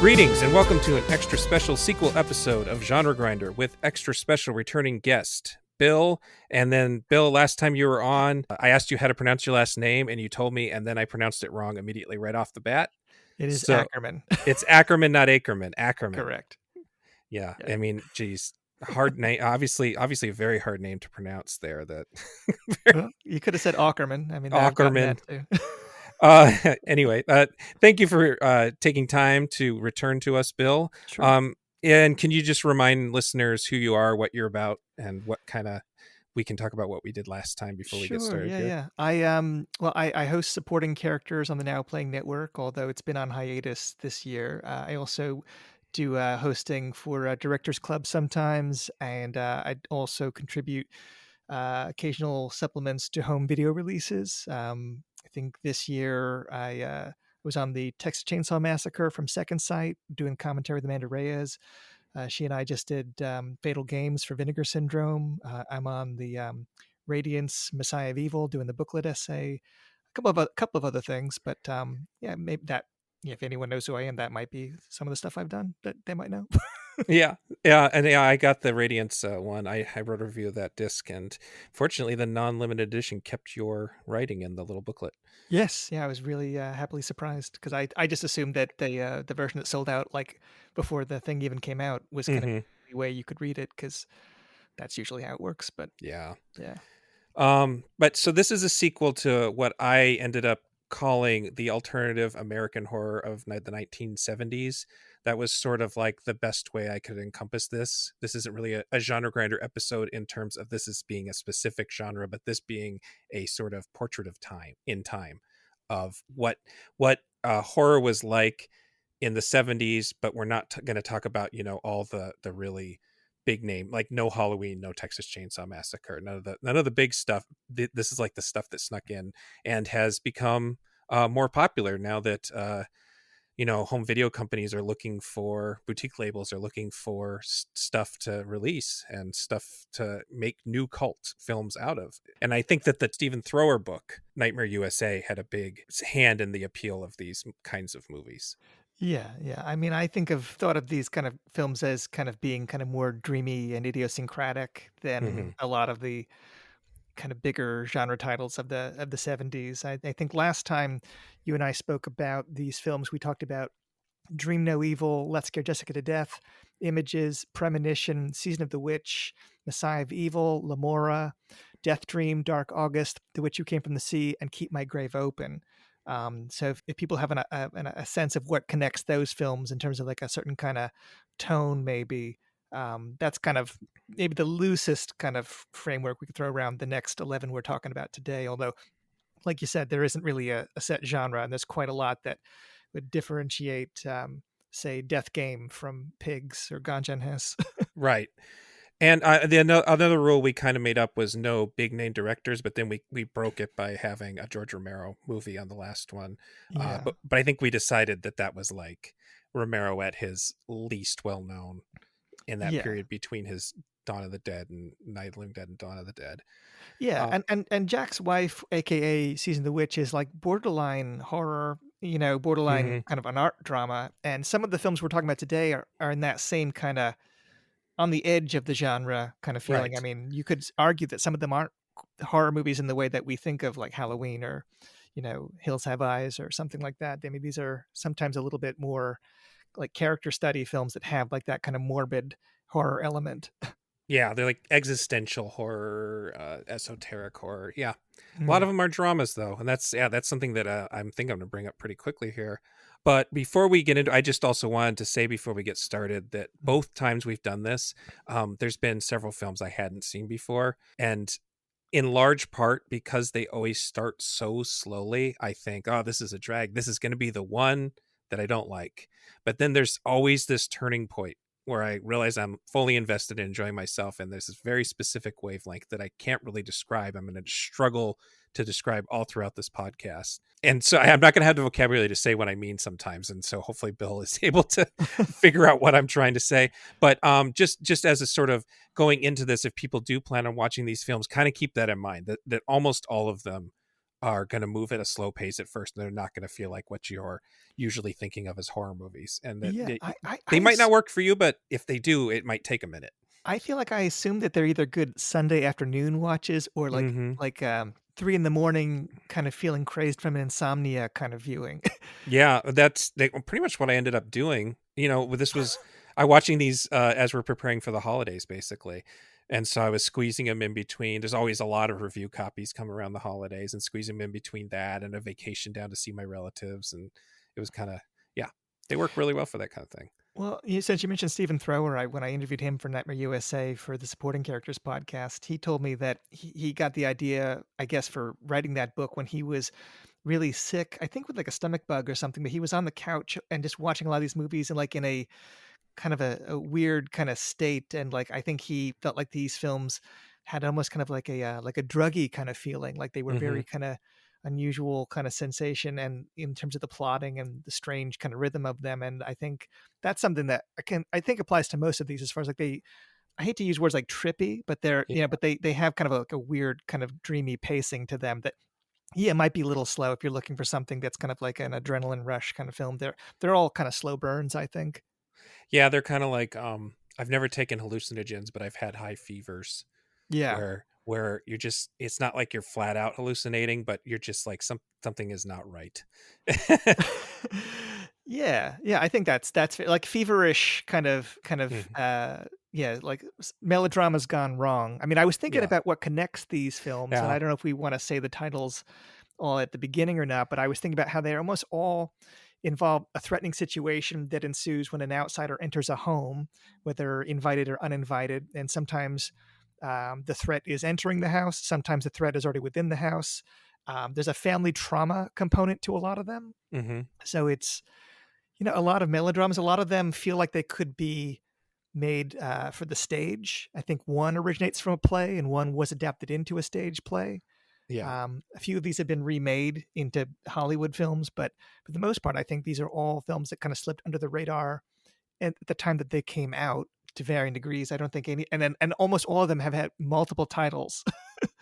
Greetings and welcome to an extra special sequel episode of Genre Grinder with extra special returning guest, Bill. And then, Bill, last time you were on, I asked you how to pronounce your last name and you told me, and then I pronounced it wrong immediately right off the bat. It is Ackerman. It's Ackerman, not Ackerman. Ackerman. Correct. Yeah. I mean, geez, hard name. Obviously a very hard name to pronounce there. Well, you could have said Ackerman. I mean, Ackerman. Anyway, thank you for taking time to return to us, Bill. Sure. And can you just remind listeners who you are, what you're about, and what kind of we can talk about what we did last time before we get started? Yeah. I host supporting characters on the Now Playing Network, although it's been on hiatus this year. I also do hosting for Directors Club sometimes, and I also contribute occasional supplements to home video releases. I think this year I was on the Texas Chain Saw Massacre from Second Sight, doing commentary with Amanda Reyes. She and I just did Fatal Games for Vinegar Syndrome. I'm on the Radiance Messiah of Evil, doing the booklet essay, a couple of other things. But maybe that, if anyone knows who I am, that might be some of the stuff I've done that they might know. Yeah, I got the Radiance one. I wrote a review of that disc, and fortunately, the non-limited edition kept your writing in the little booklet. Yes, I was really happily surprised because I just assumed that the version that sold out like before the thing even came out was going to be the way you could read it, because that's usually how it works. But yeah. But so this is a sequel to what I ended up calling the alternative American horror of the 1970s. That was sort of like the best way I could encompass this. This isn't really a genre grinder episode in terms of this as being a specific genre, but this being a sort of portrait of time of what horror was like in the 70s. But we're not going to talk about, all the really big name, like no Halloween, no Texas Chainsaw Massacre, none of the big stuff. This is like the stuff that snuck in and has become more popular now that home video companies are looking for, boutique labels are looking for stuff to release and stuff to make new cult films out of. And I think that the Stephen Thrower book, Nightmare USA, had a big hand in the appeal of these kinds of movies. Yeah. I mean, thought of these kind of films as kind of being kind of more dreamy and idiosyncratic than a lot of the kind of bigger genre titles of the 70s. I think last time you and I spoke about these films, we talked about Dream No Evil, Let's Scare Jessica to Death, Images, Premonition, Season of the Witch, Messiah of Evil, Lamora, Death Dream, Dark August, The Witch Who Came from the Sea, and Keep My Grave Open. So if people have a sense of what connects those films in terms of like a certain kind of tone, maybe that's kind of maybe the loosest kind of framework we could throw around the next 11 we're talking about today. Although, like you said, there isn't really a set genre, and there's quite a lot that would differentiate, say, Death Game from Pigs or Ganja Hess. Right. And another rule we kind of made up was no big name directors, but then we broke it by having a George Romero movie on the last one. Yeah. But I think we decided that was like Romero at his least well known in that period between his Dawn of the Dead and Night of the Living Dead and Dawn of the Dead. Yeah, and Jacques' wife, aka Season of the Witch, is like borderline horror, borderline kind of an art drama. And some of the films we're talking about today are in that same kind of on the edge of the genre kind of feeling. Right. I mean, you could argue that some of them aren't horror movies in the way that we think of, like Halloween or, Hills Have Eyes or something like that. I mean, these are sometimes a little bit more like character study films that have like that kind of morbid horror element. Yeah, they're like existential horror, esoteric horror. Yeah, a lot of them are dramas though, and that's something that I'm thinking I'm going to bring up pretty quickly here. But before we get into, I just also wanted to say before we get started that both times we've done this, there's been several films I hadn't seen before, and in large part because they always start so slowly, I think, oh, this is a drag. This is going to be the one that I don't like. But then there's always this turning point where I realize I'm fully invested in enjoying myself. And there's this very specific wavelength that I can't really describe. I'm going to struggle to describe all throughout this podcast. And so I'm not going to have the vocabulary to say what I mean sometimes. And so hopefully Bill is able to figure out what I'm trying to say. But just as a sort of going into this, if people do plan on watching these films, kind of keep that in mind, that almost all of them are going to move at a slow pace at first, and they're not going to feel like what you're usually thinking of as horror movies, and that Yeah, they might not work for you, but if they do, it might take a minute. I feel like I assume that they're either good Sunday afternoon watches or Hmm. 3 in the morning kind of feeling crazed from insomnia kind of viewing. Yeah, that's pretty much what I ended up doing. This was I watching these as we're preparing for the holidays, basically. And so I was squeezing them in between. There's always a lot of review copies come around the holidays, and squeezing them in between that and a vacation down to see my relatives. And it was kind of, yeah, they work really well for that kind of thing. Well, since you mentioned Stephen Thrower, when I interviewed him for Nightmare USA for the Supporting Characters podcast, he told me that he got the idea, I guess, for writing that book when he was really sick, I think with like a stomach bug or something, but he was on the couch and just watching a lot of these movies and like in a kind of a weird kind of state. And like, I think he felt like these films had almost kind of like a druggy kind of feeling, like they were Hmm. very kind of unusual kind of sensation and in terms of the plotting and the strange kind of rhythm of them. And I think that's something that I think applies to most of these as far as like I hate to use words like trippy, but they're, Yeah. but they have kind of like a weird kind of dreamy pacing to them that, yeah, it might be a little slow if you're looking for something that's kind of like an adrenaline rush kind of film. They're all kind of slow burns, I think. Yeah, they're kind of like I've never taken hallucinogens, but I've had high fevers Yeah. where you're just it's not like you're flat out hallucinating, but you're just like something is not right. Yeah, yeah, I think like feverish Mhm. yeah, like melodrama's gone wrong. I mean, I was thinking Yeah. about what connects these films, and Yeah. I don't know if we want to say the titles all at the beginning or not, but I was thinking about how they almost all involve a threatening situation that ensues when an outsider enters a home, whether invited or uninvited. And sometimes the threat is entering the house, sometimes the threat is already within the house. There's a family trauma component to a lot of them. Hmm. So it's, a lot of melodramas, a lot of them feel like they could be made for the stage. I think one originates from a play and one was adapted into a stage play. Yeah. A few of these have been remade into Hollywood films, but for the most part, I think these are all films that kind of slipped under the radar at the time that they came out to varying degrees. I don't think any, and almost all of them have had multiple titles.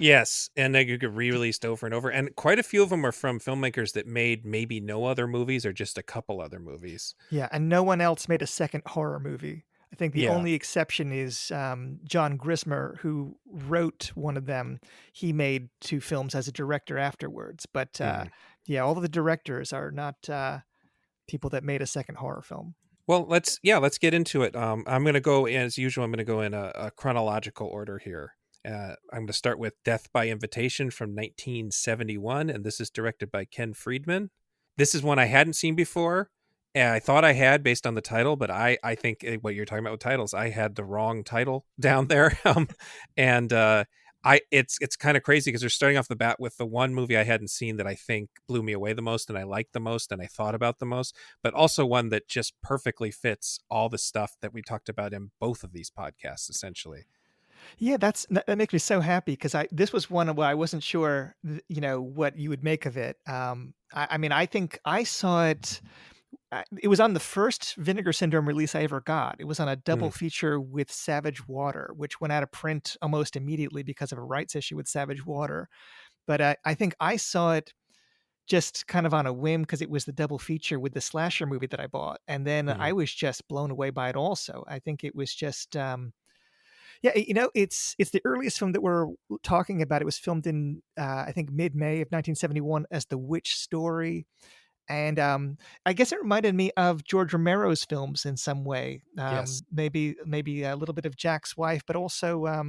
Yes, and they get re-released over and over, and quite a few of them are from filmmakers that made maybe no other movies or just a couple other movies. Yeah, and no one else made a second horror movie. I think the Yeah. only exception is John Grismer, who wrote one of them. He made two films as a director afterwards, but Mhm. yeah, all of the directors are not people that made a second horror film. Well, let's get into it. I'm going to go as usual. I'm going to go in a chronological order here. I'm going to start with Death by Invitation from 1971, and this is directed by Ken Friedman. This is one I hadn't seen before. And I thought I had based on the title, but I think what you're talking about with titles, I had the wrong title down there. And it's kind of crazy because they're starting off the bat with the one movie I hadn't seen that I think blew me away the most, and I liked the most, and I thought about the most, but also one that just perfectly fits all the stuff that we talked about in both of these podcasts, essentially. Yeah, that makes me so happy because I this was one where I wasn't sure, what you would make of it. I mean, I think I saw it. It was on the first Vinegar Syndrome release I ever got. It was on a double Mm, feature with Savage Water, which went out of print almost immediately because of a rights issue with Savage Water. But I think I saw it just kind of on a whim because it was the double feature with the slasher movie that I bought, and then mm, I was just blown away by it. Also, I think it was just. Yeah, it's the earliest film that we're talking about. It was filmed in I think mid-May of 1971 as The Witch Story, and I guess it reminded me of George Romero's films in some way. yes. Maybe a little bit of Jack's Wife, but also a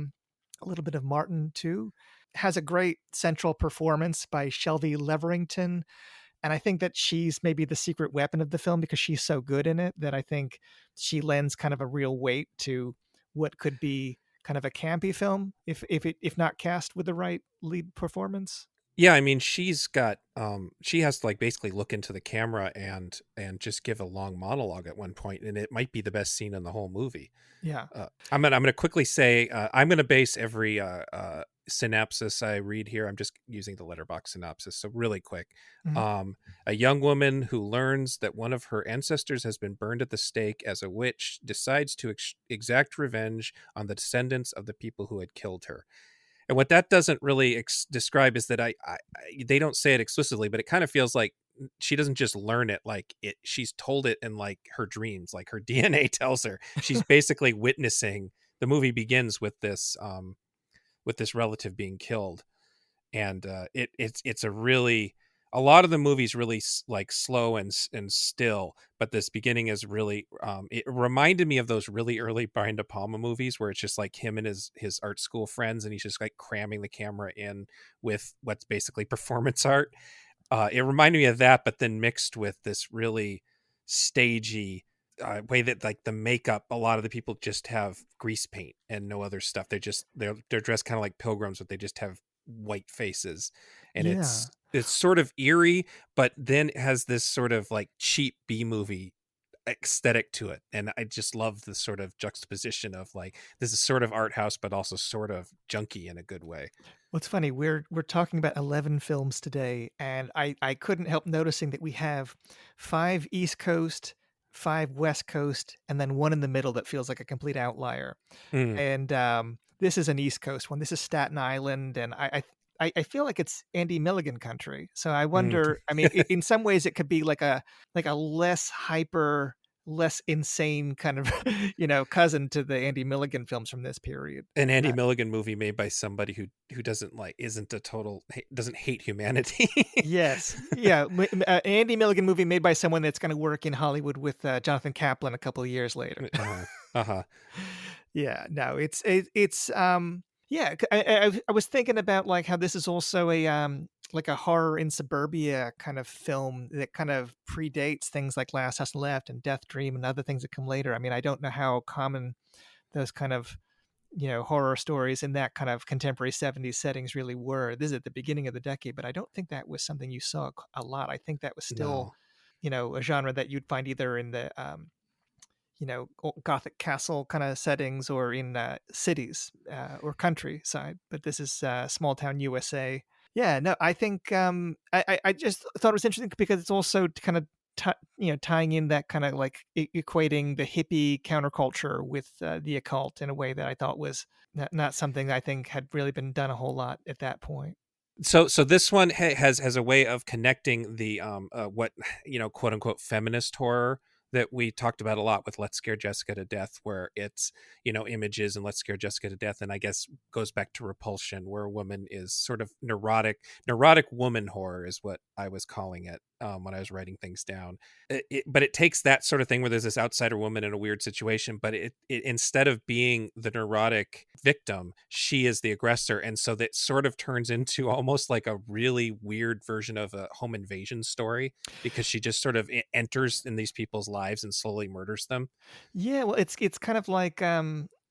little bit of Martin too. Has a great central performance by Shelby Leverington, and I think that she's maybe the secret weapon of the film because she's so good in it that I think she lends kind of a real weight to what could be kind of a campy film if not cast with the right lead performance. Yeah, I mean, she has to like basically look into the camera and just give a long monologue at one point, and it might be the best scene in the whole movie. Yeah. I'm gonna quickly say I'm gonna base every synopsis I read here. I'm just using the letterbox synopsis, so really quick. Mhm. Um, a young woman who learns that one of her ancestors has been burned at the stake as a witch decides to exact revenge on the descendants of the people who had killed her. And what that doesn't really describe is that they don't say it explicitly, but it kind of feels like she doesn't just learn it, like she's told it in like her dreams, like her DNA tells her. She's basically witnessing. The movie begins with this relative being killed, and it's a really, a lot of the movie's really like slow and still, but this beginning is really it reminded me of those really early Brian De Palma movies where it's just like him and his art school friends, and he's just like cramming the camera in with what's basically performance art. It reminded me of that, but then mixed with this really stagey way that like the makeup, a lot of the people just have grease paint and no other stuff. They're dressed kind of like pilgrims, but they just have white faces, and Yeah. it's sort of eerie, but then it has this sort of like cheap B movie aesthetic to it, and I just love the sort of juxtaposition of like this is sort of art house but also sort of junky in a good way. What's funny, we're talking about 11 films today, and I couldn't help noticing that we have 5 East Coast, 5 West Coast, and then 1 in the middle that feels like a complete outlier. Mm, And, this is an East Coast one. This is Staten Island, and I feel like it's Andy Milligan country. So I mm. wonder, I mean, in some ways, it could be like a less hyper, less insane kind of, cousin to the Andy Milligan films from this period. An Andy Uh, Milligan movie made by somebody who doesn't like, isn't a total, doesn't hate humanity. yes. Yeah, Andy Milligan movie made by someone that's gonna work in Hollywood with, Jonathan Kaplan a couple of years later. Uh-huh. Uh-huh. Yeah, no, yeah, I was thinking about, like, how this is also like a horror in suburbia kind of film that kind of predates things like Last House on the Left and Death Dream and other things that come later. I mean, I don't know how common those kind of, horror stories in that kind of contemporary '70s settings really were. This is at the beginning of the decade, but I don't think that was something you saw a lot. I think that was still, No. a genre that you'd find either in the, Gothic castle kind of settings or in cities or countryside. But this is small town USA. Yeah, no, I think I just thought it was interesting because it's also kind of tying in that kind of like equating the hippie counterculture with the occult in a way that I thought was not something I think had really been done a whole lot at that point. So this one has a way of connecting the what, quote unquote feminist horror that we talked about a lot with Let's Scare Jessica to Death, where it's, images and Let's Scare Jessica to Death, and I guess goes back to Repulsion, where a woman is sort of neurotic woman horror is what I was calling it when I was writing things down. But it takes that sort of thing where there's this outsider woman in a weird situation, but it instead of being the neurotic victim, she is the aggressor, and so that sort of turns into almost like a really weird version of a home invasion story, because she just sort of enters in these people's lives and slowly murders them. Yeah, well, it's kind of like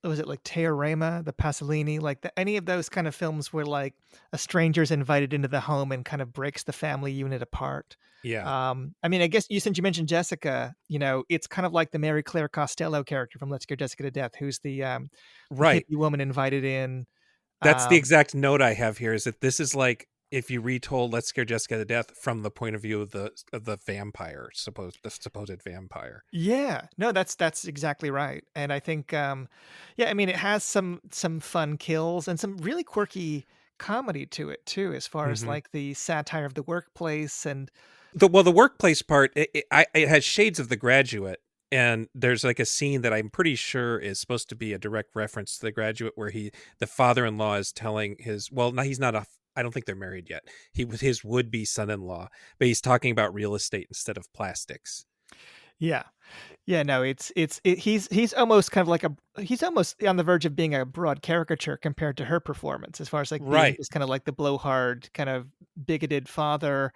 was it like Teorema, the Pasolini, like any of those kind of films where like a stranger's invited into the home and kind of breaks the family unit apart. Yeah. I mean, I guess since you mentioned Jessica, it's kind of like the Mary Claire Costello character from Let's Get Jessica to Death, who's the Right. hippie woman invited in. That's the Um, exact note I have here, is that this is like if you retold Let's Scare Jessica to Death from the point of view of the vampire, the supposed vampire. Yeah, no, that's exactly right, and I think, yeah, I mean, it has some fun kills and some really quirky comedy to it too, as far as Hmm. like the satire of the workplace and The workplace part, it has shades of The Graduate, and there's like a scene that I'm pretty sure is supposed to be a direct reference to The Graduate, where the father-in-law is telling his, well, no, he's not a, I don't think they're married yet. He was his would-be son-in-law, but he's talking about real estate instead of plastics. yeah, yeah, no, he's almost kind of like he's almost on the verge of being a broad caricature compared to her performance, as far as like being Right. just kind of like the blowhard, kind of bigoted father,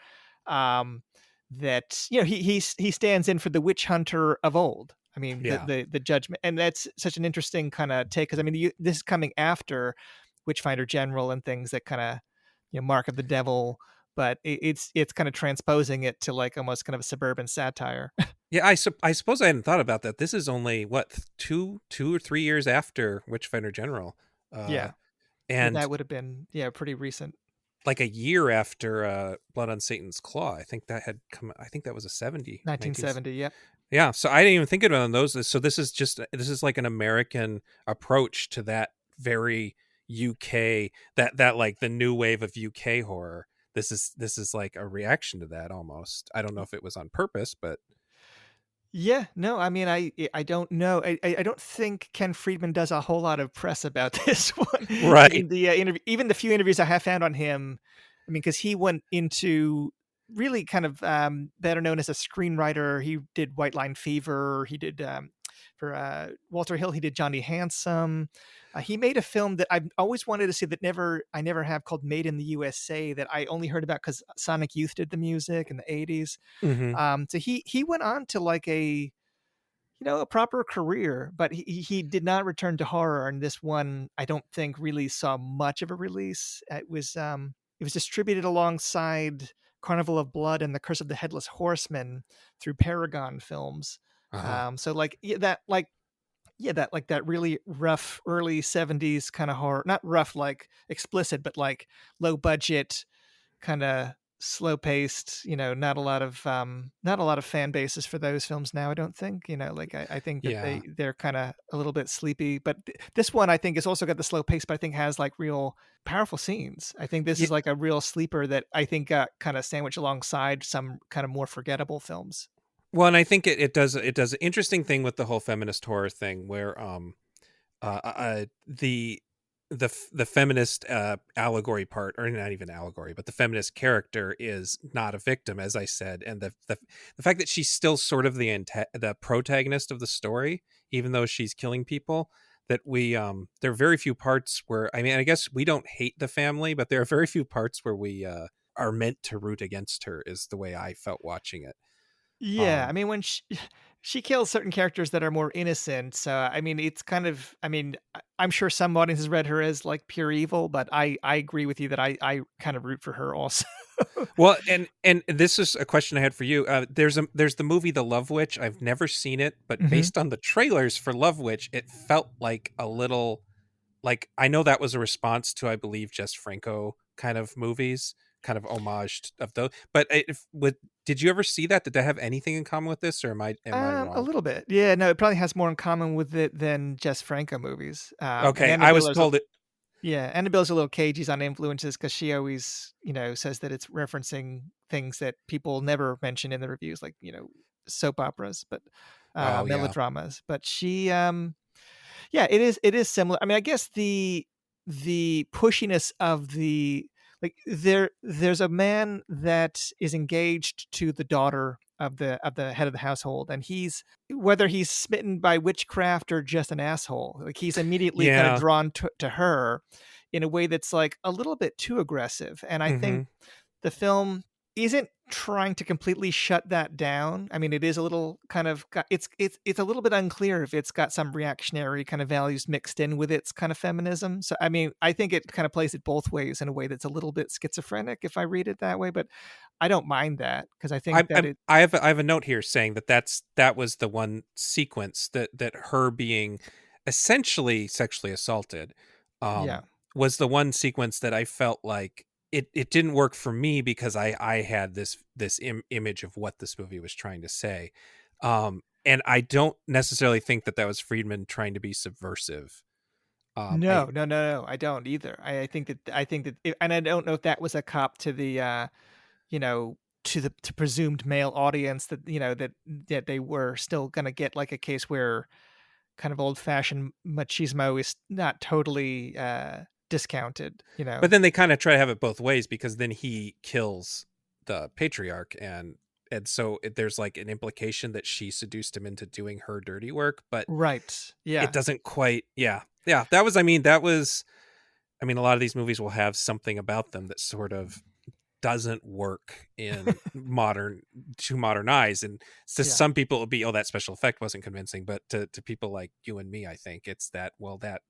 um, that he stands in for the witch hunter of old. I mean, Yeah. the judgment, and that's such an interesting kind of take because I mean, this is coming after Witchfinder General and things that kind of Mark of the Devil, but it's kind of transposing it to like almost kind of a suburban satire. Yeah, I suppose I hadn't thought about that. This is only what, 2 or 3 years after Witchfinder General, uh, Yeah. Yeah, and that would have been, yeah, pretty recent. like a year after Blood on Satan's Claw. I think that had come. I think that was a 19. 1970, yep. Yeah, so I didn't even think about those. So this is like an American approach to that very UK, that like the new wave of UK horror. This is like a reaction to that almost. I don't know if it was on purpose, but Yeah, no, I mean, I don't know. I don't think Ken Friedman does a whole lot of press about this one. right. Even the even the few interviews I have found on him, I mean, because he went into really kind of better known as a screenwriter. He did White Line Fever. He did for Walter Hill. He did Johnny Handsome. He made a film that I've always wanted to see that I never have, called Made in the USA, that I only heard about because Sonic Youth did the music in the 80s. Hmm. So he went on to like a proper career, but he did not return to horror. And this one, I don't think really saw much of a release. It was distributed alongside Carnival of Blood and The Curse of the Headless Horseman through Paragon Films. Uh-huh. So like that really rough early 70s kind of horror, not rough like explicit, but like low budget, kind of slow paced, not a lot of fan bases for those films now, I don't think. Like I think that Yeah. they're kind of a little bit sleepy, but this one I think has also got the slow pace, but I think has like real powerful scenes. I think this Yeah. is like a real sleeper that I think got kind of sandwiched alongside some kind of more forgettable films. Well, and I think it does an interesting thing with the whole feminist horror thing where the feminist allegory part, or not even allegory, but the feminist character is not a victim, as I said, and the fact that she's still sort of the protagonist of the story, even though she's killing people. That there are very few parts where, I mean, I guess we don't hate the family, but there are very few parts where we are meant to root against her. Is the way I felt watching it. Yeah, I Um, mean, when she kills certain characters that are more innocent, so I mean, it's kind of, I mean, I'm sure some audiences read her as like pure evil, but I agree with you that I kind of root for her also. Well, and this is a question I had for you. There's the movie The Love Witch. I've never seen it, but Hmm. based on the trailers for Love Witch, it felt like a little like, I know that was a response to, I believe, Jess Franco kind of movies, kind of homaged of those. But if with did you ever see that? Did that have anything in common with this, or am I A wrong? little bit, yeah. No, it probably has more in common with it than Jess Franco movies. And Okay, I was told it. Annabille's a little cagey on influences because she always, says that it's referencing things that people never mention in the reviews, like soap operas, but Oh yeah. melodramas. But she, yeah, it is similar. I mean, I guess the pushiness of the, like, there's a man that is engaged to the daughter of the head of the household, and he's, whether he's smitten by witchcraft or just an asshole, like he's immediately kind of Yeah. drawn to her in a way that's like a little bit too aggressive. And I think Hmm. the film isn't trying to completely shut that down. I mean, it is a little kind of it's a little bit unclear if it's got some reactionary kind of values mixed in with its kind of feminism. So I mean, I think it kind of plays it both ways in a way that's a little bit schizophrenic if I read it that way, but I don't mind that because I think that it I have a note here saying that was the one sequence that her being essentially sexually assaulted, yeah. um, was the one sequence that I felt like it didn't work for me because I had this image of what this movie was trying to say, and I don't necessarily think that was Friedman trying to be subversive. I No, no, no, no, I don't either. I think that and I don't know if that was a cop to the you know, to the to presumed male audience that that they were still going to get like a case where kind of old-fashioned machismo is not totally discounted, But then they kind of try to have it both ways because then he kills the patriarch, and so there's like an implication that she seduced him into doing her dirty work, but Right. it Yeah. doesn't quite. Yeah, yeah. I mean, a lot of these movies will have something about them that sort of doesn't work in modern eyes, and to Yeah. some people it'll be, oh, that special effect wasn't convincing, but to people like you and me, I think it's that, well, that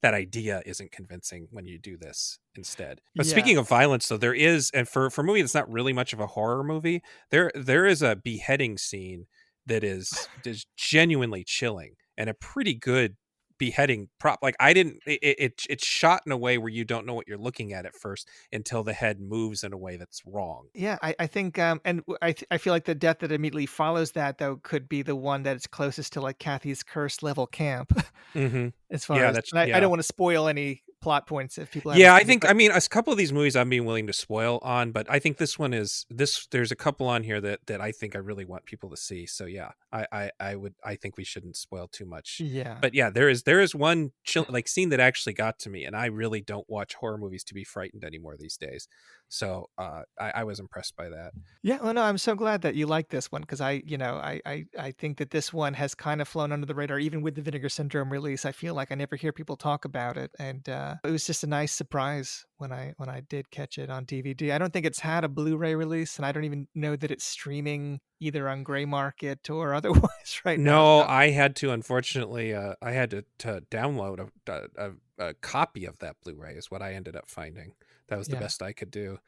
idea isn't convincing when you do this instead. But Yeah. speaking of violence, though, there is, and for a movie that's not really much of a horror movie, there is a beheading scene that is genuinely chilling, and a pretty good beheading prop. Like, I didn't it's shot in a way where you don't know what you're looking at first until the head moves in a way that's wrong. Yeah, I think, and I feel like the death that immediately follows that though could be the one that is closest to like Kathy's curse level camp, Hmm. as far Yeah, as, that's and I yeah. don't want to spoil any plot points if people haven't Yeah, seen it. But I mean, a couple of these movies I'm being willing to spoil on, but I think this one is this. There's a couple on here that I think I really want people to see. So yeah, I think we shouldn't spoil too much. yeah. But yeah, there is one like scene that actually got to me, and I really don't watch horror movies to be frightened anymore these days. So I was impressed by that. Yeah, well, no, I'm so glad that you like this one because I think that this one has kind of flown under the radar, even with the Vinegar Syndrome release. I feel like I never hear people talk about it, and it was just a nice surprise when I did catch it on DVD. I don't think it's had a Blu-ray release, and I don't even know that it's streaming either on Gray Market or otherwise right now. No, So I had to unfortunately I had to download a copy of that Blu-ray is what I ended up finding. That was the yeah, best I could do.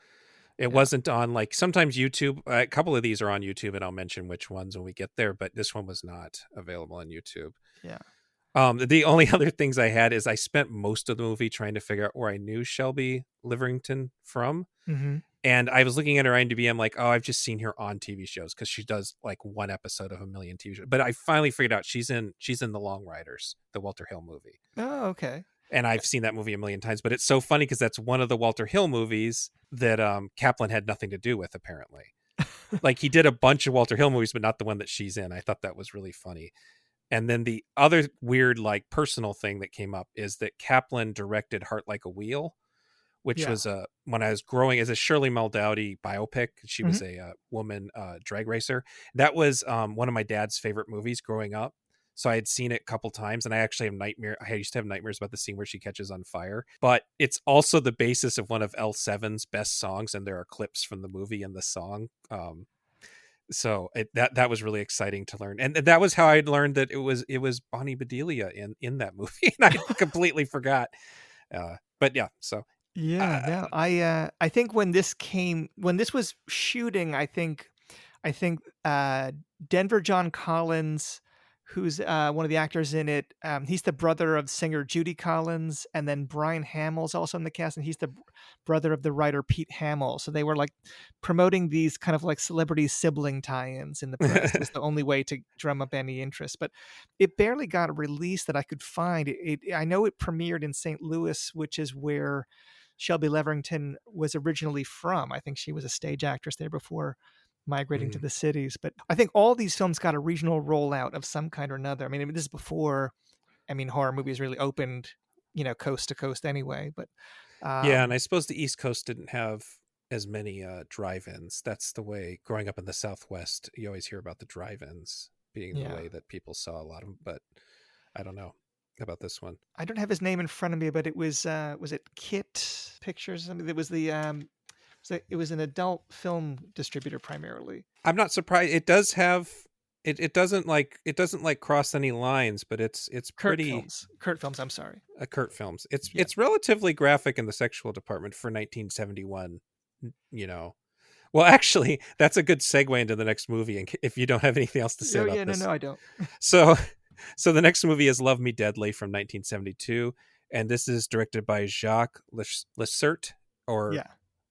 It yeah, wasn't on like sometimes YouTube. A couple of these are on YouTube, and I'll mention which ones when we get there. But this one was not available on YouTube. yeah. The only other things I had is I spent most of the movie trying to figure out where I knew Shelby Liverington from, Mm-hmm. and I was looking at her IMDb. I'm like, oh, I've just seen her on TV shows because she does like one episode of a million TV shows. But I finally figured out she's in The Long Riders, the Walter Hill movie, Oh, okay. and I've seen that movie a million times. But it's so funny because that's one of the Walter Hill movies that Kaplan had nothing to do with apparently. Like he did a bunch of Walter Hill movies, but not the one that she's in. I thought that was really funny. And then the other weird, like personal thing that came up is that Kaplan directed Heart Like a Wheel, which Yeah. was when I was growing as a Shirley Muldowney biopic. She Hmm. was a woman drag racer. That was one of my dad's favorite movies growing up. So I had seen it a couple times, and I actually have I used to have nightmares about the scene where she catches on fire. But it's also the basis of one of L7's best songs, and there are clips from the movie and the song. So that was really exciting to learn, and that was how I'd learned that it was Bonnie Bedelia in that movie, and I completely forgot. But yeah, so Yeah, uh, no, I think when this was shooting, I think Denver John Collins, who's one of the actors in it, he's the brother of singer Judy Collins, and then Brian Hamill's also in the cast, and he's the brother of the writer Pete Hamill. So they were like promoting these kind of like celebrity sibling tie-ins in the press. It was the only way to drum up any interest, but it barely got a release that I could find. I know it premiered in St. Louis, which is where Shelby Leverington was originally from. I think she was a stage actress there before migrating to mhm. the cities. But I think all these films got a regional rollout of some kind or another. I mean, this is before, horror movies really opened, coast to coast anyway. But Yeah, and um, I suppose the East Coast didn't have as many drive-ins. That's the way growing up in the Southwest, you always hear about the drive-ins being the yeah, way that people saw a lot of them. But I don't know about this one. I don't have his name in front of me, but it was it Kit Pictures? I mean, it was it was an adult film distributor primarily. I'm not surprised. It does have it doesn't like cross any lines, but it's pretty Kurt Films. I'm sorry. Kurt films. Yeah. It's relatively graphic in the sexual department for 1971. You know, well, actually, that's a good segue into the next movie. And if you don't have anything else to say Oh about yeah, no, this, no, I don't. so so the next movie is Love Me Deadly from 1972, and this is directed by Jacques Lacerte or Yeah.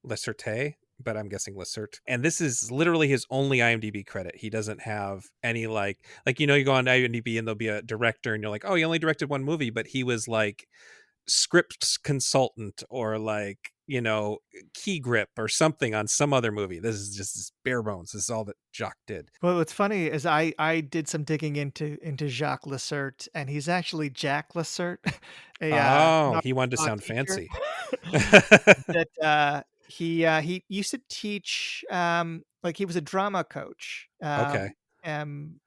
Lacerte, but I'm guessing Lacerte. And this is literally his only IMDb credit. He doesn't have any you go on IMDb and there'll be a director and you're like, oh, he only directed one movie, but he was like script consultant or key grip or something on some other movie. This is just bare bones. This is all that Jacques did. Well, what's funny is I did some digging into Jacques Lacerte, and he's actually Jack Lacerte, a Oh, not he wanted to law sound teacher fancy. that he used to teach like he was a drama coach. Okay. Um,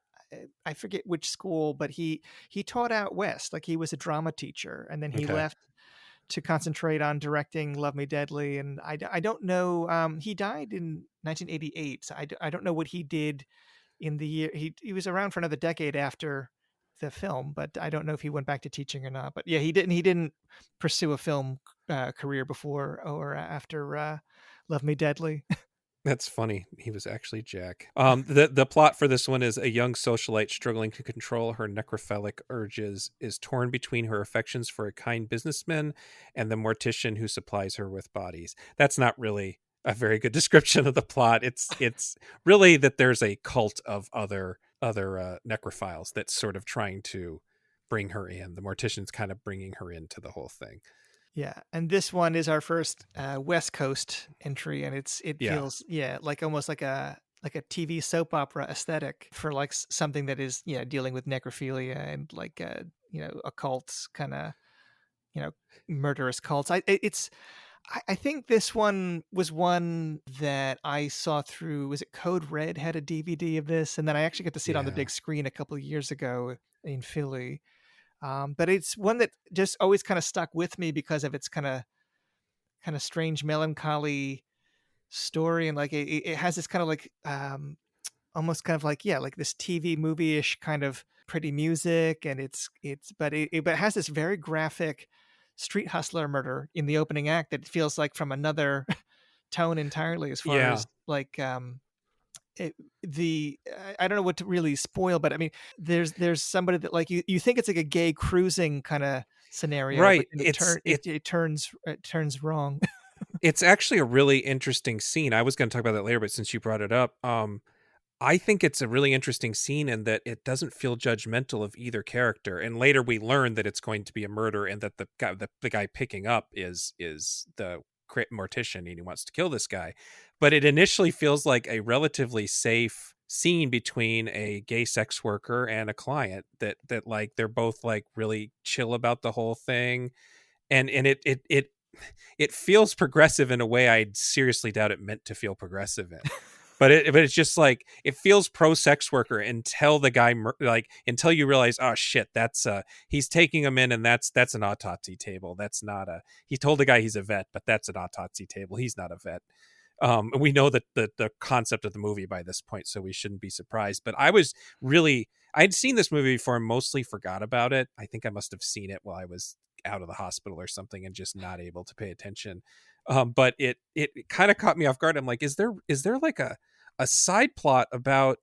I forget which school, but he taught out west. Like he was a drama teacher, and then he Okay. left to concentrate on directing Love Me Deadly. And I don't know. He died in 1988, so I don't know what he did in the year. He was around for another decade after the film, but I don't know if he went back to teaching or not. But yeah, he didn't pursue a film career before or after Love Me Deadly. That's funny. He was actually Jack. The plot for this one is a young socialite struggling to control her necrophilic urges is torn between her affections for a kind businessman and the mortician who supplies her with bodies. That's not really a very good description of the plot. It's really that there's a cult of other necrophiles that's sort of trying to bring her in. The mortician's kind of bringing her into the whole thing. Yeah, and this one is our first West Coast entry, and it Yeah. feels like almost like a TV soap opera aesthetic for like something that is dealing with necrophilia and like occults kind of you know murderous cults. I think this one was one that I saw through. Was it Code Red had a DVD of this, and then I actually got to see it on the Yeah. big screen a couple of years ago in Philly. But it's one that just always kind of stuck with me because of its kind of strange melancholy story, and like it has this kind of like almost kind of like like this TV movie-ish kind of pretty music, and but it has this very graphic street hustler murder in the opening act that feels like from another tone entirely as far Yeah. as like it, the I don't know what to really spoil, but I mean, there's somebody that like you think it's like a gay cruising kind of scenario, but Right. then it turns wrong. It's actually a really interesting scene. I was going to talk about that later, but since you brought it up, I think it's a really interesting scene in that it doesn't feel judgmental of either character. And later we learn that it's going to be a murder, and that the guy picking up is the mortician, and he wants to kill this guy. But it initially feels like a relatively safe scene between a gay sex worker and a client, that like they're both like really chill about the whole thing. And it feels progressive in a way I seriously doubt it meant to feel progressive in. But it's just like it feels pro sex worker until the guy like until you realize, oh shit, that's he's taking him in, and that's an autopsy table. That's not a he told the guy he's a vet, but that's an autopsy table. He's not a vet. We know that the concept of the movie by this point, so we shouldn't be surprised. But I'd seen this movie before and mostly forgot about it. I think I must have seen it while I was out of the hospital or something and just not able to pay attention. But it kind of caught me off guard. I'm like, is there like a side plot about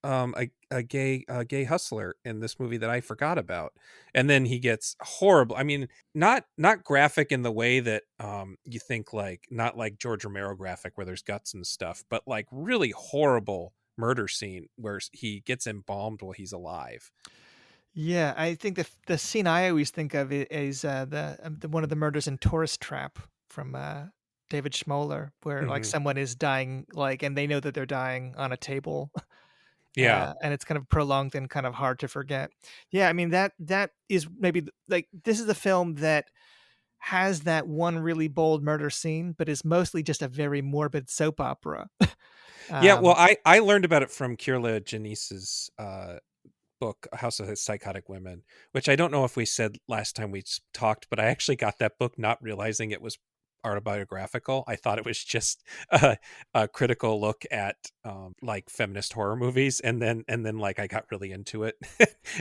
a gay hustler in this movie that I forgot about? And then he gets horrible. I mean, not graphic in the way that you think, like not like George Romero graphic where there's guts and stuff, but like really horrible murder scene where he gets embalmed while he's alive. Yeah, I think the scene I always think of is the one of the murders in Tourist Trap from David Schmoller, where like Hmm. someone is dying, like, and they know that they're dying on a table, Yeah. and it's kind of prolonged and kind of hard to forget. Yeah, I mean that is maybe like this is a film that has that one really bold murder scene, but is mostly just a very morbid soap opera. Yeah, well, um, I learned about it from Kirla Janice's book, House of Psychotic Women, which I don't know if we said last time we talked, but I actually got that book not realizing it was autobiographical. I thought it was just a critical look at like feminist horror movies, and then like I got really into it.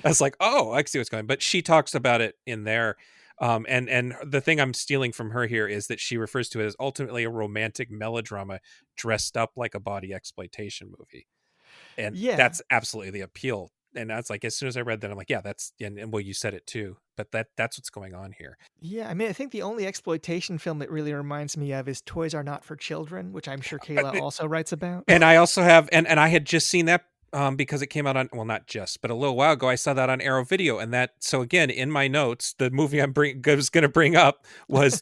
I was like, oh, I see what's going. But she talks about it in there. And the thing I'm stealing from her here is that she refers to it as ultimately a romantic melodrama dressed up like a body exploitation movie, and yeah, that's absolutely the appeal. And that's like, as soon as I read that, I'm like, yeah, that's and well, you said it too, but that's what's going on here. yeah. I mean, I think the only exploitation film it really reminds me of is Toys Are Not for Children, which I'm sure Kayla also writes about. And I also have, and I had just seen that because it came out on, well, not just, but a little while ago. I saw that on Arrow Video, and that, so again, in my notes, the movie I was going to bring up was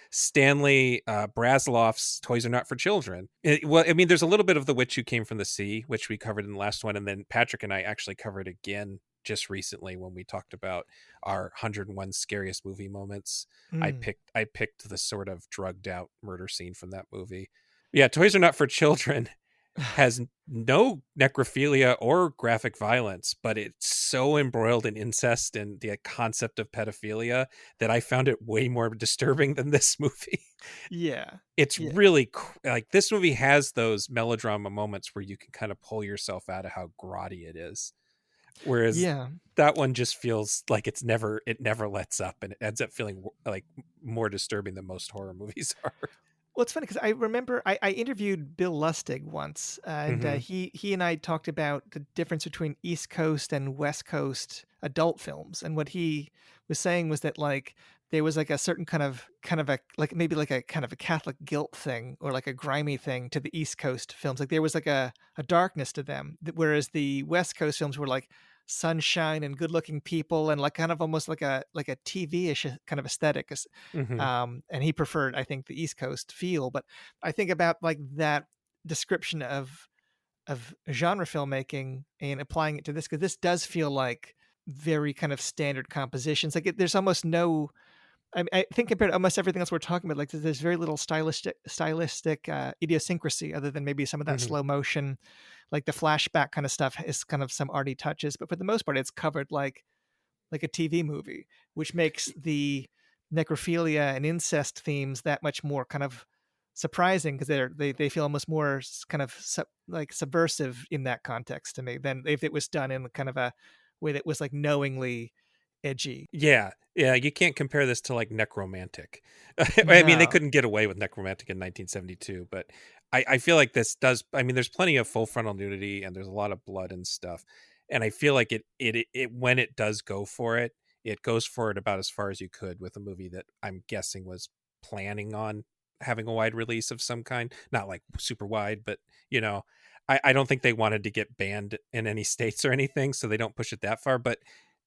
Stanley Brasloff's Toys Are Not for Children. Well, I mean, there's a little bit of The Witch Who Came from the Sea, which we covered in the last one, and then Patrick and I actually covered again just recently when we talked about our 101 scariest movie moments. Mm. I picked the sort of drugged out murder scene from that movie. Yeah, Toys Are Not for Children has no necrophilia or graphic violence, but it's so embroiled in incest and the concept of pedophilia that I found it way more disturbing than this movie. Yeah, It's yeah, really like this movie has those melodrama moments where you can kind of pull yourself out of how grotty it is. Whereas yeah. that one just feels like it never lets up, and it ends up feeling like more disturbing than most horror movies are. Well, it's funny because I remember I interviewed Bill Lustig once, and Hmm. he and I talked about the difference between East Coast and West Coast adult films, and what he was saying was that like there was like a certain kind of a like maybe like a kind of a Catholic guilt thing or like a grimy thing to the East Coast films. Like there was like a darkness to them, whereas the West Coast films were like sunshine and good-looking people and like kind of almost like a TV-ish kind of aesthetic. Hmm. And he preferred, I think, the East Coast feel. But I think about like that description of genre filmmaking and applying it to this, because this does feel like very kind of standard compositions. Like there's almost no. I think compared to almost everything else we're talking about, like there's very little stylistic idiosyncrasy other than maybe some of that Hmm. slow motion, like the flashback kind of stuff is kind of some arty touches, but for the most part, it's covered like a TV movie, which makes the necrophilia and incest themes that much more kind of surprising because they feel almost more kind of like subversive in that context to me than if it was done in kind of a way that was like knowingly edgy. Yeah, yeah, you can't compare this to like Necromantic. I mean, they No. couldn't get away with Necromantic in 1972, but I feel like this does. I mean, there's plenty of full frontal nudity and there's a lot of blood and stuff, and I feel like it when it does go for it, it goes for it about as far as you could with a movie that I'm guessing was planning on having a wide release of some kind, not like super wide, but you know. I don't think they wanted to get banned in any states or anything, so they don't push it that far. But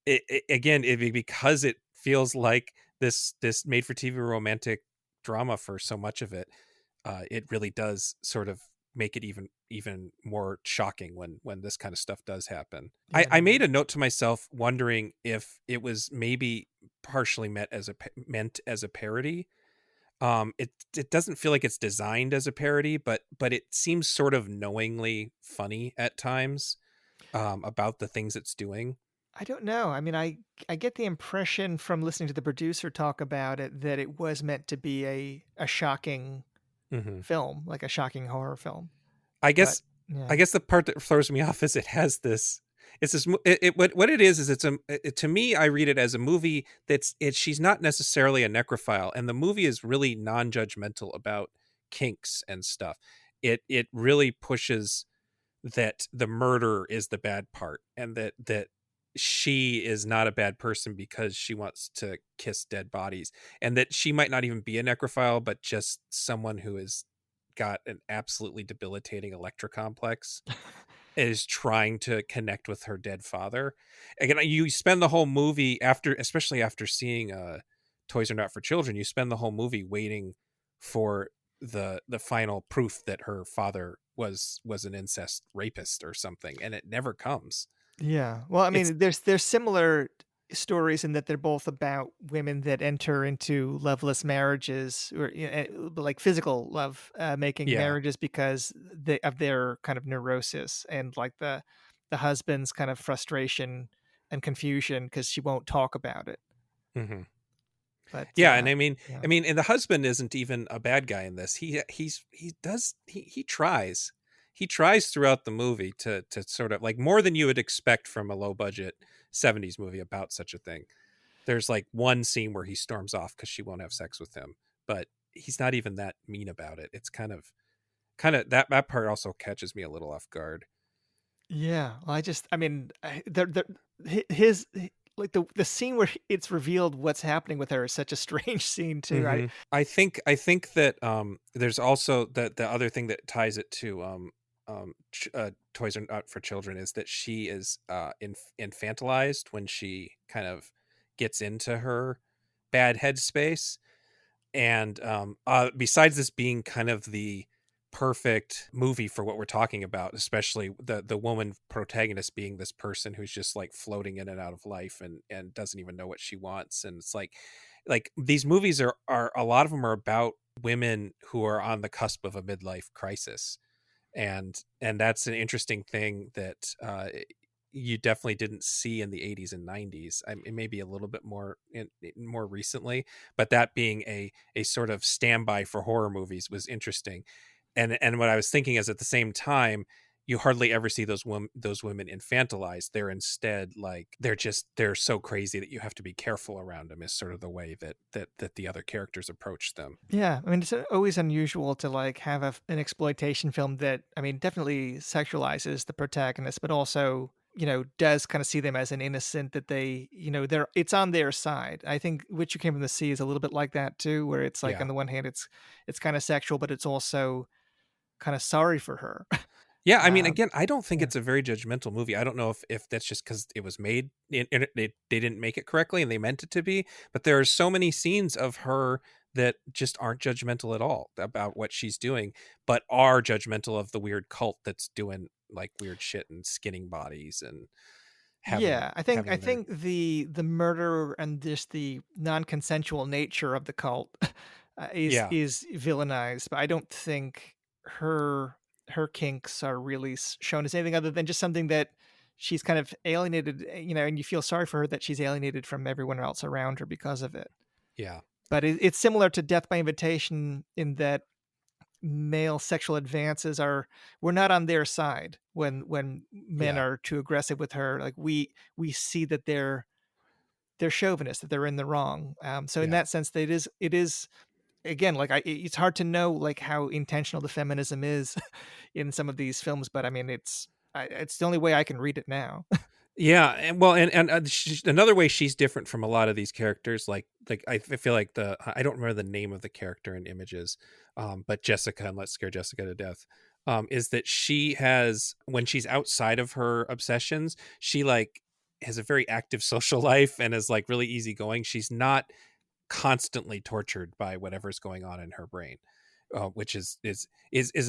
because it feels like this made for TV romantic drama for so much of it, it really does sort of make it even more shocking when this kind of stuff does happen. I, Yeah, I no, made a note to myself wondering if it was maybe partially meant as a parody. It doesn't feel like it's designed as a parody, but it seems sort of knowingly funny at times, about the things it's doing. I don't know. I mean, I get the impression from listening to the producer talk about it that it was meant to be a shocking Hmm. film, like a shocking horror film. I But guess I yeah. guess the part that throws me off is it has this it's this what it is it's to me I read it as a movie she's not necessarily a necrophile, and the movie is really non-judgmental about kinks and stuff. It really pushes that the murder is the bad part, and that she is not a bad person because she wants to kiss dead bodies, and that she might not even be a necrophile but just someone who has got an absolutely debilitating electra complex, is trying to connect with her dead father. Again, you spend the whole movie after, especially after seeing Toys Are Not for Children, you spend the whole movie waiting for the final proof that her father was an incest rapist or something, and it never comes. Yeah. Well, I It's mean, there's similar stories in that they're both about women that enter into loveless marriages or like physical love making yeah. marriages because of their kind of neurosis and like the husband's kind of frustration and confusion because she won't talk about it. Hmm. But Yeah, and yeah. I mean, and the husband isn't even a bad guy in this. He tries. He tries throughout the movie to sort of like more than you would expect from a low budget 70s movie about such a thing. There's like one scene where he storms off cuz she won't have sex with him, but he's not even that mean about it. It's kind of that part also catches me a little off guard. Yeah, well, I mean, his like the scene where it's revealed what's happening with her is such a strange scene too. I I think that there's also the other thing that ties it to Toys Are Not for Children is that she is infantilized when she kind of gets into her bad headspace. And besides this being kind of the perfect movie for what we're talking about, especially the woman protagonist being this person who's just like floating in and out of life and doesn't even know what she wants, and it's like these movies are a lot of them are about women who are on the cusp of a midlife crisis, and that's an interesting thing that you definitely didn't see in the 80s and 90s. It may be a little bit more recently, but that being a sort of standby for horror movies was interesting. And what I was thinking is at the same time, you hardly ever see those women infantilized. They're instead like they're so crazy that you have to be careful around them, is sort of the way that the other characters approach them. Yeah, I mean, it's always unusual to like have an exploitation film that I mean definitely sexualizes the protagonist, but also does kind of see them as an innocent that they they're it's on their side. I think Which You Came from the Sea is a little bit like that too, where it's like Yeah. on the one hand it's kind of sexual, but it's also kind of sorry for her. Yeah, I mean, again, I don't think Yeah. it's a very judgmental movie. I don't know if that's just because it was made and they didn't make it correctly and they meant it to be, but there are so many scenes of her that just aren't judgmental at all about what she's doing, but are judgmental of the weird cult that's doing like weird shit and skinning bodies and having Yeah, I having their think the murder and just the non-consensual nature of the cult yeah, is villainized, but I don't think her her kinks are really shown as anything other than just something that she's kind of alienated, and you feel sorry for her that she's alienated from everyone else around her because of it. yeah, But it's similar to Death by Invitation in that male sexual advances are we're not on their side when men yeah, are too aggressive with her. Like we see that they're chauvinists, that they're in the wrong. So in yeah. that sense, that it is again, like it's hard to know like how intentional the feminism is in some of these films, but I mean it's the only way I can read it now. Yeah, and well, another way she's different from a lot of these characters, like I feel like I don't remember the name of the character in Images, but Jessica and Let's Scare Jessica to Death, is that she has when she's outside of her obsessions, she like has a very active social life and is like really easygoing. She's not constantly tortured by whatever's going on in her brain, which is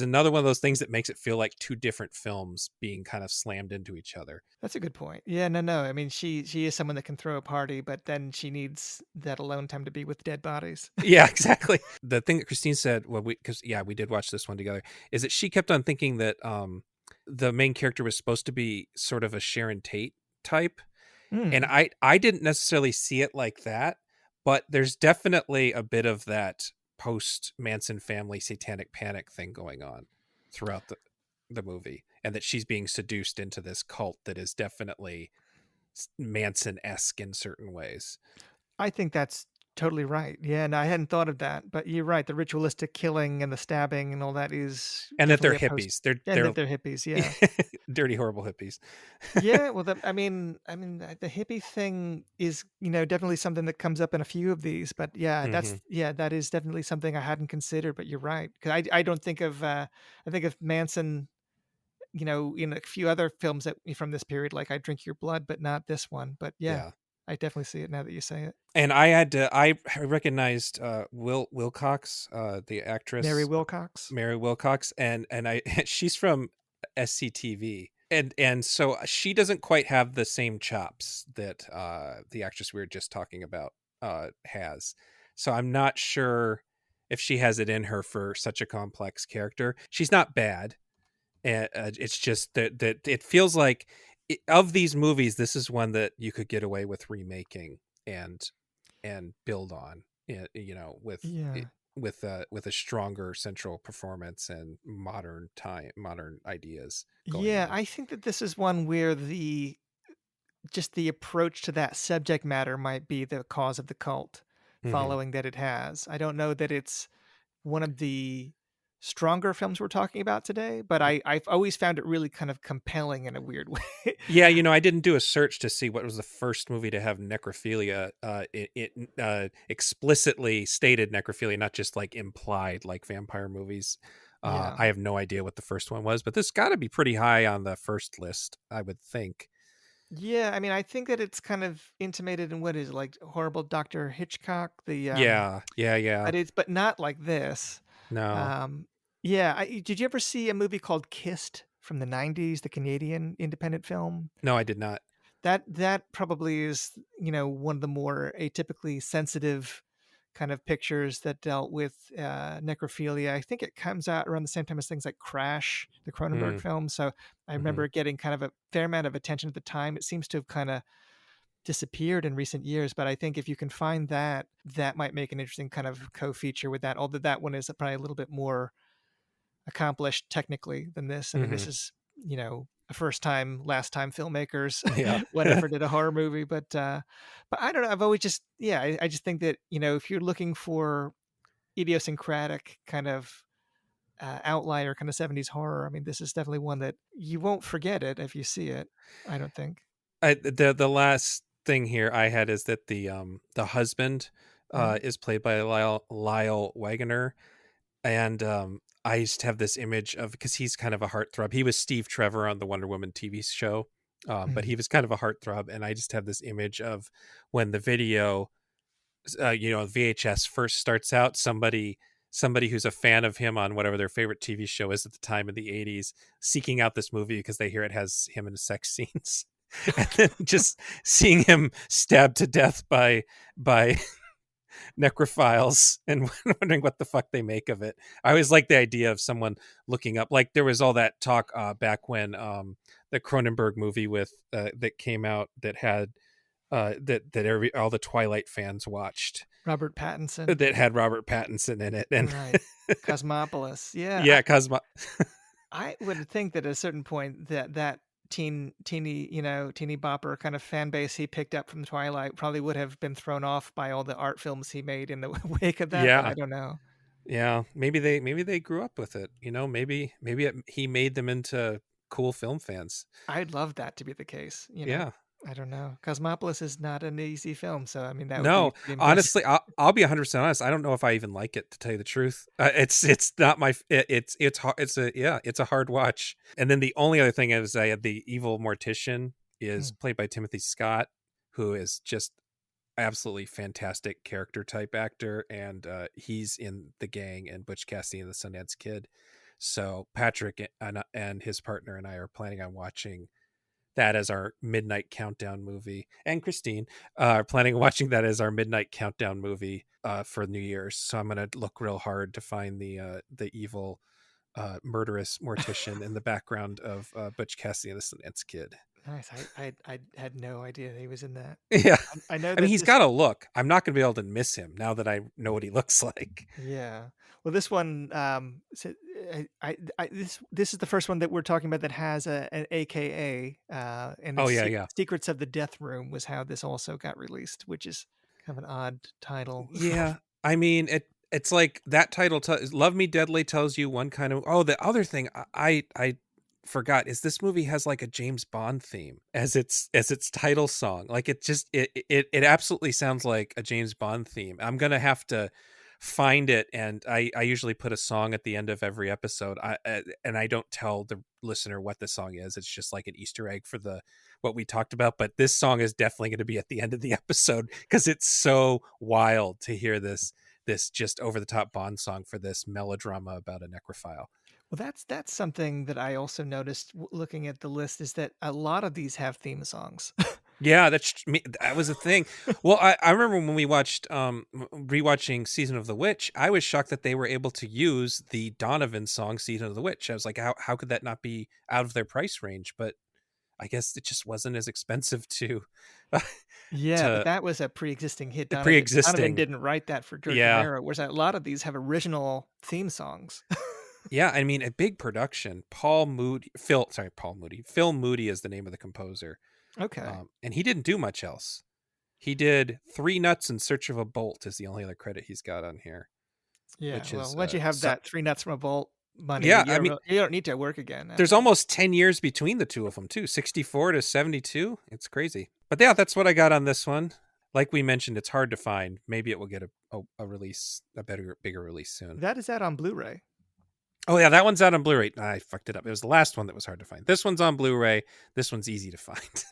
another one of those things that makes it feel like two different films being kind of slammed into each other. That's a good point. Yeah, no. I mean, she is someone that can throw a party, but then she needs that alone time to be with dead bodies. Yeah, exactly. The thing that Christine said, well, because yeah, we did watch this one together, is that she kept on thinking that the main character was supposed to be sort of a Sharon Tate type, and Hmm. I didn't necessarily see it like that, but there's definitely a bit of that post Manson family satanic panic thing going on throughout the movie, and that she's being seduced into this cult that is definitely Manson esque in certain ways, I think that's totally right. Yeah, and I hadn't thought of that, but you're right. The ritualistic killing and the stabbing and all that is and that they're definitely a post, hippies. They're and they're that they're hippies. Yeah, dirty, horrible hippies. yeah. Well, the hippie thing is definitely something that comes up in a few of these. But Hmm. that is definitely something I hadn't considered. But you're right, because I don't think of I think of Manson, in a few other films that from this period, like I Drink Your Blood, but not this one. But yeah, Yeah. I definitely see it now that you say it. And I recognized Wilcox, the Mary actress Wilcox. Mary Wilcox, and I she's from SCTV. And so she doesn't quite have the same chops that the actress we were just talking about has. So I'm not sure if she has it in her for such a complex character. She's not bad. And it's just that it feels like of these movies, this is one that you could get away with remaking and build on, Yeah. with a stronger central performance and modern ideas going Yeah, on. I think that this is one where the approach to that subject matter might be the cause of the cult Hmm. following that it has. I don't know that it's one of the stronger films we're talking about today, but I've always found it really kind of compelling in a weird way. Yeah, I didn't do a search to see what was the first movie to have necrophilia. It explicitly stated necrophilia, not just like implied, like vampire movies. Yeah. I have no idea what the first one was, but this got to be pretty high on the first list, I would think. Yeah, I mean, I think that it's kind of intimated in what is it, like horrible Dr. Hitchcock, Yeah, yeah, yeah. but not like this. No, Um, yeah, did you ever see a movie called Kissed from the '90s, the Canadian independent film? no, I did not. That probably is, one of the more atypically sensitive kind of pictures that dealt with necrophilia. I think it comes out around the same time as things like Crash, the Cronenberg Mm, film. So I remember hmm. it getting kind of a fair amount of attention at the time. It seems to have kind of disappeared in recent years, but I think if you can find that, that might make an interesting kind of co-feature with that. Although that one is probably a little bit more accomplished technically than this. I mean, this Hmm. is, a first time, last time filmmakers Yeah. went effort did a horror movie, but I don't know. I've always just, yeah, I just think that, if you're looking for idiosyncratic kind of outlier kind of 70s horror, I mean, this is definitely one that you won't forget it if you see it. I don't think. The last thing here I had is that the husband Mhm. is played by Lyle Wagoner, and I used to have this image of, because he's kind of a heartthrob. He was Steve Trevor on the Wonder Woman TV show, but Mm. he was kind of a heartthrob, and I just have this image of when the video, VHS first starts out, somebody who's a fan of him on whatever their favorite TV show is at the time in the 80s, seeking out this movie because they hear it has him in sex scenes. And then just seeing him stabbed to death by necrophiles and wondering what the fuck they make of it. I always like the idea of someone looking up, like there was all that talk back when the Cronenberg movie with that came out that had all the Twilight fans watched, Robert Pattinson. that had Robert Pattinson in it, and Right. Cosmopolis. Yeah. yeah, Cosmo. I would think that at a certain point that teeny bopper kind of fan base he picked up from Twilight probably would have been thrown off by all the art films he made in the wake of that, but Yeah, I don't know. yeah. Maybe they grew up with it. He made them into cool film fans. I'd love that to be the case, you know? Yeah. I don't know. Cosmopolis is not an easy film, so I mean that would be No, pretty impressive. honestly, I'll be 100% honest. I don't know if I even like it, to tell you the truth. It's not my it's hard. It's a hard watch. And then the only other thing is I had the evil mortician is Mm. played by Timothy Scott, who is just absolutely fantastic character type actor, and he's in The Gang and Butch Cassidy and the Sundance Kid. So Patrick and his partner and I are planning on watching that as our midnight countdown movie, and Christine are planning on watching that as our midnight countdown movie for New Year's. So I'm gonna look real hard to find the evil murderous mortician in the background of Butch Cassidy and the Sundance Kid. Nice. I had no idea he was in that. Yeah, I know I mean that he's this got a look. I'm not gonna be able to miss him now that I know what he looks like. Yeah. Well, this one, this is the first one that we're talking about that has an AKA, and Oh it's yeah, yeah. Secrets of the Death Room was how this also got released, which is kind of an odd title. Yeah, I mean it's like that title Love Me Deadly tells you one kind of. Oh, the other thing I forgot is this movie has like a James Bond theme as its title song. Like it absolutely sounds like a James Bond theme. I'm going to have to find it, and I usually put a song at the end of every episode. And I don't tell the listener what the song is. It's just like an Easter egg for the what we talked about, but this song is definitely going to be at the end of the episode because it's so wild to hear this just over the top Bond song for this melodrama about a necrophile. Well, that's something that I also noticed looking at the list is that a lot of these have theme songs. Yeah, that was a thing. Well, I remember when we watched rewatching Season of the Witch, I was shocked that they were able to use the Donovan song Season of the Witch. I was like, how could that not be out of their price range? But I guess it just wasn't as expensive to Yeah, but to that was a pre-existing hit. Donovan pre-existing. didn't write that for George Yeah. Romero, whereas a lot of these have original theme songs. Yeah, I mean a big production. Paul Moody. Phil Moody is the name of the composer. Okay. And he didn't do much else. He did Three Nuts in Search of a Bolt is the only other credit he's got on here, Yeah, which well, is once you have that 3 nuts from a bolt money, yeah, I you mean don't need to work again there's after that. almost 10 years between the two of them too, 64 to 72. It's crazy. But yeah, that's what I got on this one. Like we mentioned, it's hard to find. Maybe it will get a release, a bigger release soon. That is out on Blu-ray. Oh yeah, that one's out on Blu-ray. I fucked it up. It was the last one that was hard to find. This one's on Blu-ray. This one's easy to find.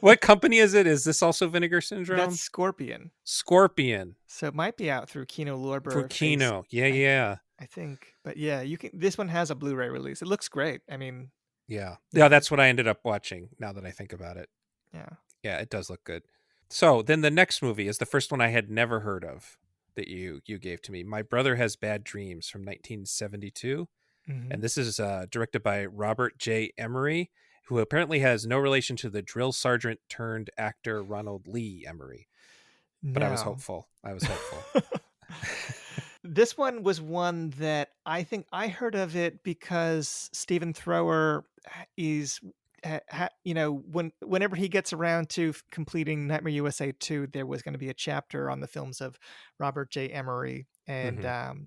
What company is it? Is this also Vinegar Syndrome? That's Scorpion. Scorpion. So it might be out through Kino Lorber For if they Kino. Yeah, I yeah. I think. But yeah, you can this one has a Blu-ray release. It looks great. I mean, Yeah. Yeah, yeah. that's what I ended up watching now that I think about it. Yeah. Yeah, it does look good. So then the next movie is the first one I had never heard of that you gave to me. My Brother Has Bad Dreams from 1972. Mhm. And this is directed by Robert J. Emery, who apparently has no relation to the drill sergeant turned actor Ronald Lee Emery. But I was No. hopeful. I was hopeful. This one was one that I think I heard of it because Stephen Thrower is, whenever he gets around to completing Nightmare USA 2, there was going to be a chapter on the films of Robert J. Emery. And Hmm.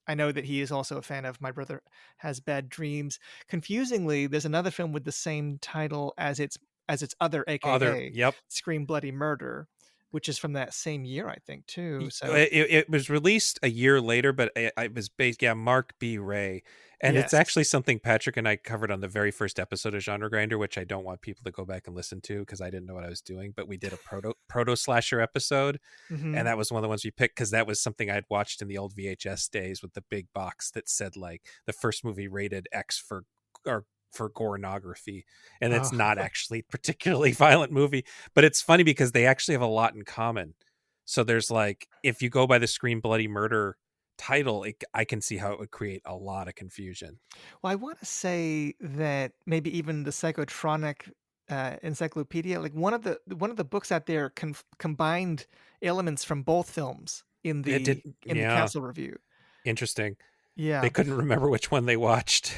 I know that he is also a fan of My Brother Has Bad Dreams. Confusingly, there's another film with the same title as its other Other, AKA, yep. Scream Bloody Murder. which is from that same year, I think, too. So It was released a year later, but it was based, yeah, Mark B. Ray. And it's yes. actually something Patrick and I covered on the very first episode of Genre Grinder, which I don't want people to go back and listen to because I didn't know what I was doing. But we did a proto slasher episode, and Hmm. that was one of the ones we picked because that was something I'd watched in the old VHS days with the big box that said like the first movie rated X or for gorenography, and it's Oh, not actually a particularly violent movie, but it's funny because they actually have a lot in common. So there's like, if you go by the Scream Bloody Murder title, I can see how it would create a lot of confusion. well, I want to say that maybe even the Psychotronic encyclopedia, like one of the books out there, combined elements from both films It did, in the yeah, council review. interesting. They Yeah. couldn't remember which one they watched.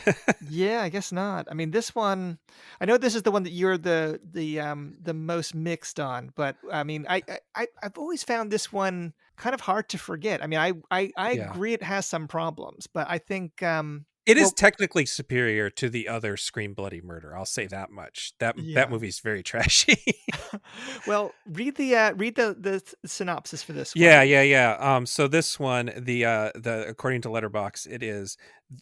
Yeah, I guess not. I mean, this one, I know this is the one that you're the most mixed on, but I mean, I've always found this one kind of hard to forget. I mean, I Yeah. agree it has some problems, but I think It is well, technically superior to the other Scream Bloody Murder. I'll say that much. That yeah. movie's very trashy. Well, read the synopsis for this Yeah, one. yeah, yeah. So this one, the according to Letterbox, it is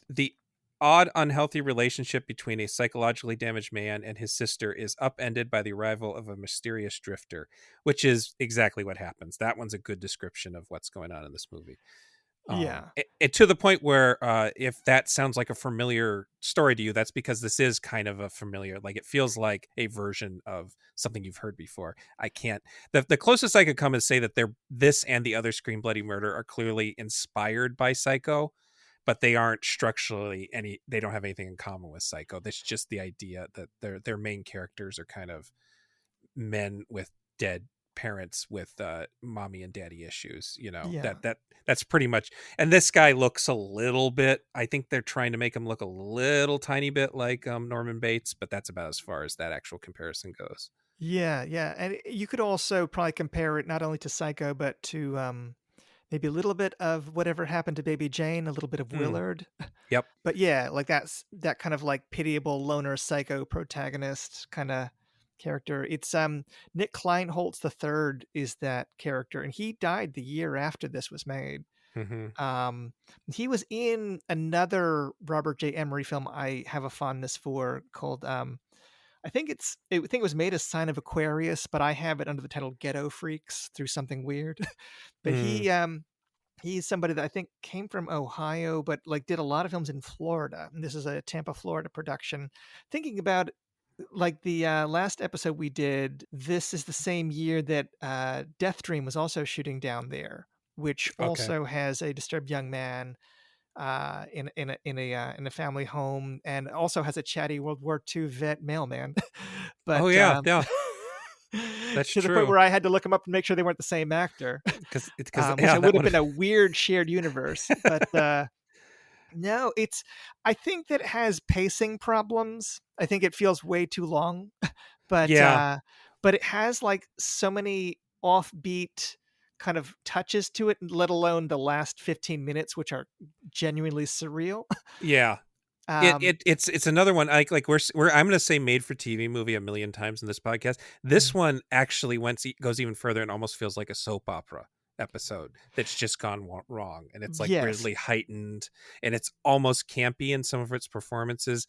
the odd, unhealthy relationship between a psychologically damaged man and his sister is upended by the arrival of a mysterious drifter, which is exactly what happens. That one's a good description of what's going on in this movie. Yeah. To the point where if that sounds like a familiar story to you, that's because this is kind of a familiar, like it feels like a version of something you've heard before. I can't, the closest I could come is say that they're, this and the other Scream Bloody Murder are clearly inspired by Psycho, but they aren't structurally any, they don't have anything in common with Psycho. That's just the idea that their main characters are kind of men with dead parents with mommy and daddy issues, you know, Yeah. that's pretty much. And this guy looks a little bit, I think they're trying to make him look a little tiny bit like Norman Bates, but that's about as far as that actual comparison goes. Yeah, yeah. And you could also probably compare it not only to Psycho, but to maybe a little bit of Whatever Happened to Baby Jane, a little bit of Mm, Willard. yep. But yeah, like that kind of like pitiable loner psycho protagonist kind of character. It's Nick Kleinholtz the third is that character, and he died the year after this was made. Hmm. Um, he was in another Robert J. Emery film I have a fondness for called I think it was made as Sign of Aquarius, but I have it under the title Ghetto Freaks through something weird. But Mm, he's somebody that I think came from Ohio, but like did a lot of films in Florida. And this is a Tampa, Florida production. Thinking about like the last episode we did, this is the same year that Death Dream was also shooting down there, which okay. also has a disturbed young man in a family home, and also has a chatty World War II vet mailman. Oh But yeah, yeah, that's to the point true. where I had to look them up and make sure they weren't the same actor, Because which yeah, that would have would. been a weird shared universe. But no, it's I think that it has pacing problems. I think it feels way too long, but Yeah, uh, but it has like so many offbeat kind of touches to it, let alone the last 15 minutes, which are genuinely surreal. yeah. Um, It's another one, like we're I'm gonna say made for TV movie a million times in this podcast. This mm, one actually goes even further and almost feels like a soap opera episode that's just gone wrong, and it's like yes. weirdly heightened, and it's almost campy in some of its performances,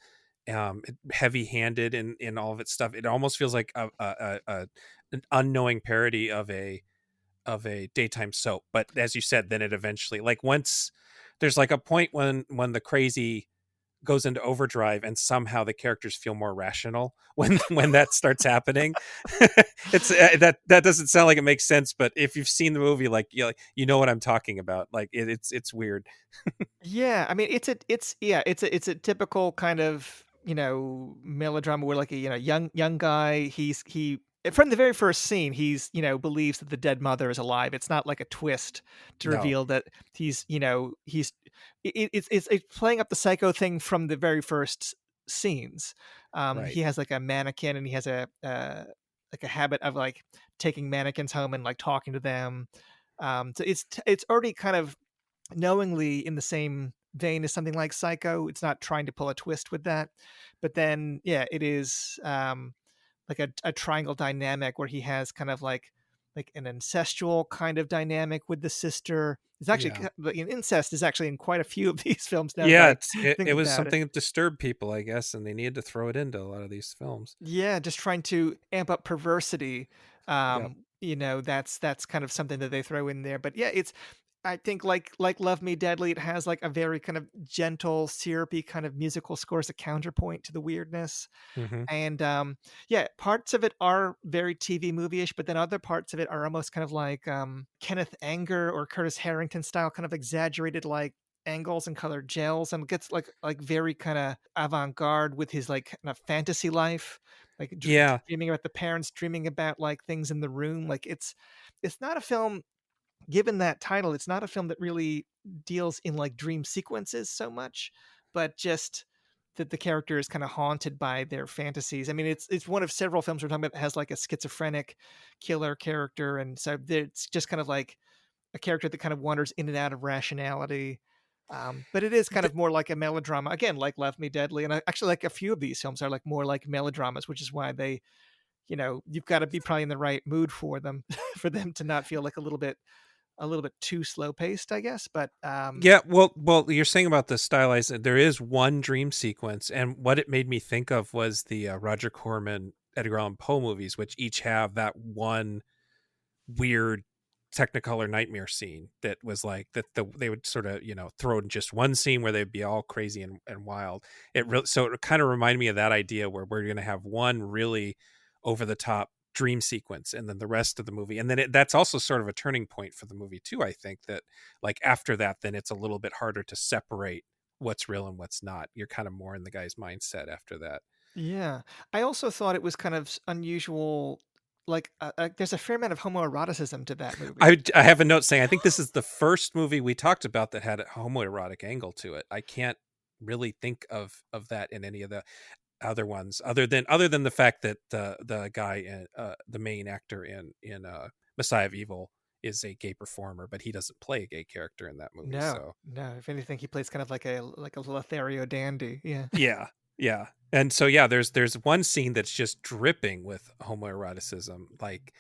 heavy handed in all of its stuff. It almost feels like an unknowing parody of a daytime soap. But as you said, then it eventually, like, once there's like a point when the crazy goes into overdrive and somehow the characters feel more rational when that starts happening. It's that doesn't sound like it makes sense, but if you've seen the movie, like, you know what I'm talking about. Like, it's weird. Yeah, I mean, it's a typical kind of, melodrama where like a, young guy, he from the very first scene, he's, believes that the dead mother is alive. It's not like a twist to No, reveal that he's it's playing up the psycho thing from the very first scenes. right. He has like a mannequin, and he has a like a habit of like taking mannequins home and like talking to them. So it's already kind of knowingly in the same vein as something like Psycho. It's not trying to pull a twist with that. But then, yeah, it is like a triangle dynamic where he has kind of like like an incestual kind of dynamic with the sister. It's actually Yeah. incest is actually in quite a few of these films now that Yeah, I it think was about it. something that disturbed people, I guess, and they needed to throw it into a lot of these films. Yeah, just trying to amp up perversity. Yep. That's kind of something that they throw in there. But yeah, it's I think like Love Me Deadly, it has like a very kind of gentle, syrupy kind of musical score as a counterpoint to the weirdness. Mhm. And yeah, parts of it are very TV movie-ish, but then other parts of it are almost kind of like Kenneth Anger or Curtis Harrington style, kind of exaggerated like angles and colored gels, and gets like very kind of avant-garde with his like kind of fantasy life, like Yeah. dreaming about the parents, dreaming about like things in the room. Like it's not a film, given that title, it's not a film that really deals in like dream sequences so much, but just that the character is kind of haunted by their fantasies. I mean, it's one of several films we're talking about that has like a schizophrenic killer character, and so it's just kind of like a character that kind of wanders in and out of rationality. But it is kind D of more like a melodrama, again, like Love Me Deadly, and I actually like a few of these films are like more like melodramas, which is why they, you've got to be probably in the right mood for them, for them to not feel like a little bit too slow paced, I guess. But Yeah, well, you're saying about the stylized there is one dream sequence, and what it made me think of was the, Roger Corman, Edgar Allan Poe movies, which each have that one weird Technicolor nightmare scene that was like that they would sort of throw in just one scene where they'd be all crazy and wild. It kind of reminded me of that idea where we're going to have one really over the top dream sequence and then the rest of the movie, and then that's also sort of a turning point for the movie too. I think that like after that then it's a little bit harder to separate what's real and what's not. You're kind of more in the guy's mindset after that. yeah, I also thought it was kind of unusual. Like, there's a fair amount of homoeroticism to that movie. I have a note saying I think this is the first movie we talked about that had a homoerotic angle to it. I can't really think of that in any of the other ones, other than the fact that the guy in the main actor in Messiah of Evil is a gay performer, but he doesn't play a gay character in that movie. No, So no. If anything, he plays kind of like a Lothario dandy. Yeah. yeah, yeah, and so yeah, there's one scene that's just dripping with homoeroticism, like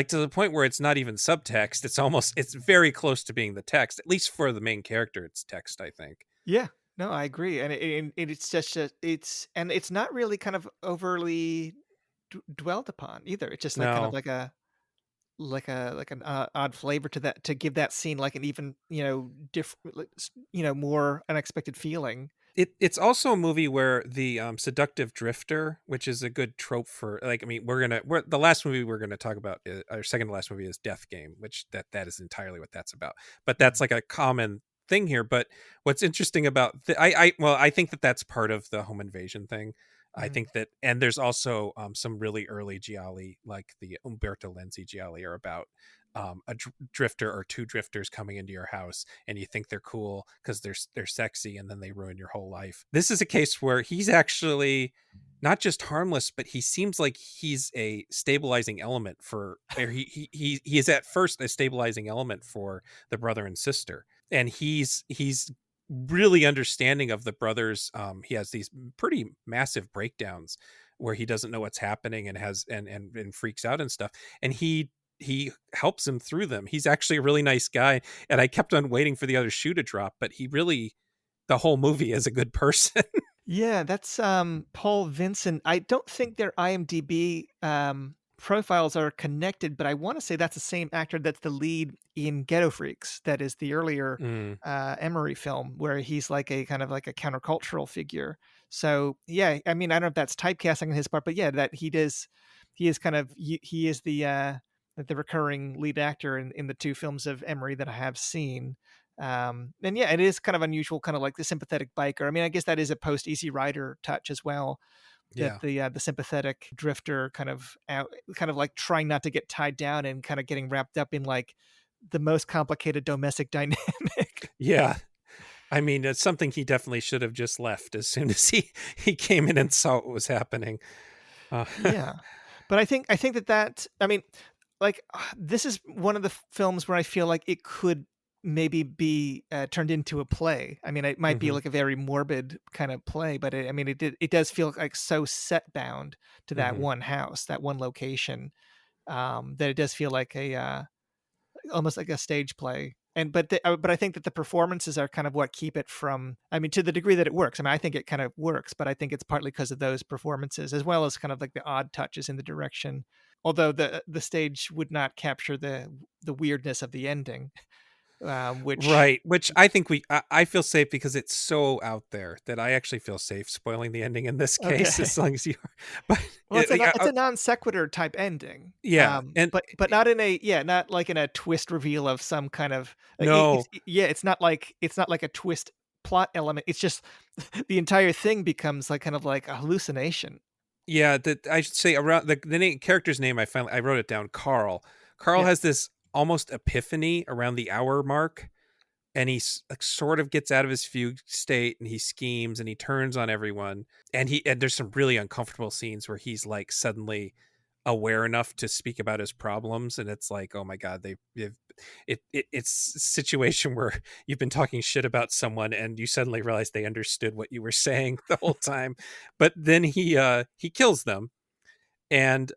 to the point where it's not even subtext. It's very close to being the text, at least for the main character. It's text, I think. Yeah. No, I agree, and it's just it's not really kind of overly dwelt upon either. It's just like kind of No, like an odd flavor to that, to give that scene like an even different, more unexpected feeling. it's also a movie where the seductive drifter, which is a good trope for like, I mean, we're the last movie we're gonna talk about, our second to last movie is Death Game, which that is entirely what that's about. But that's Mhm. like a common thing here. But what's interesting about I think that that's part of the home invasion thing. I Mhm. think that, and there's also some really early gialli, like the Umberto Lenzi gialli, are about drifter or two drifters coming into your house, and you think they're cool because they're sexy, and then they ruin your whole life. This is a case where he's actually not just harmless, but he seems like he's a stabilizing element for, or he is at first a stabilizing element for the brother and sister, and he's really understanding of the brothers. He has these pretty massive breakdowns where he doesn't know what's happening and has and freaks out and stuff, and he helps him through them. He's actually a really nice guy, and I kept on waiting for the other shoe to drop, but he really the whole movie is a good person. Yeah, that's Paul Vincent. I don't think their IMDb profiles are connected, but I want to say that's the same actor that's the lead in Ghetto Freaks. That is the earlier Mm, Emery film where he's like a kind of like a countercultural figure. So yeah, I mean, I don't know if that's typecasting on his part, but yeah, that he does. He is kind of he is the recurring lead actor in the two films of Emery that I have seen. And yeah, it is kind of unusual, kind of like the sympathetic biker. I mean, I guess that is a post Easy Rider touch as well. That yeah. the sympathetic drifter kind of kind of like trying not to get tied down and kind of getting wrapped up in like the most complicated domestic dynamic. Yeah. I mean, it's something he definitely should have just left as soon as he came in and saw what was happening. Uh, Yeah, but I think that I mean, like, this is one of the films where I feel like it could maybe be turned into a play. I mean, it might be mhm. like a very morbid kind of play, but I mean, it does feel like so set bound to that Mhm. one house, that one location. that it does feel like a almost like a stage play. And but I think that the performances are kind of what keep it from. I mean, to the degree that it works. I mean, I think it kind of works, but I think it's partly because of those performances, as well as kind of like the odd touches in the direction. Although the stage would not capture the weirdness of the ending, which Right, which I think I feel safe because it's so out there that I actually feel safe spoiling the ending in this case okay. as long as you are. But Well, yeah, it's a non sequitur type ending, yeah, and but not in a not like in a twist reveal of some kind of no, it's not like a twist plot element. It's just the entire thing becomes like kind of like a hallucination. yeah, that I should say around character's name. I wrote it down. Carl. Carl Yeah. has this almost epiphany around the hour mark, and like, sort of gets out of his fugue state, and he schemes and he turns on everyone, and there's some really uncomfortable scenes where he's like suddenly aware enough to speak about his problems, and it's like, oh my god, it's a situation where you've been talking shit about someone and you suddenly realize they understood what you were saying the whole time. But then he kills them, and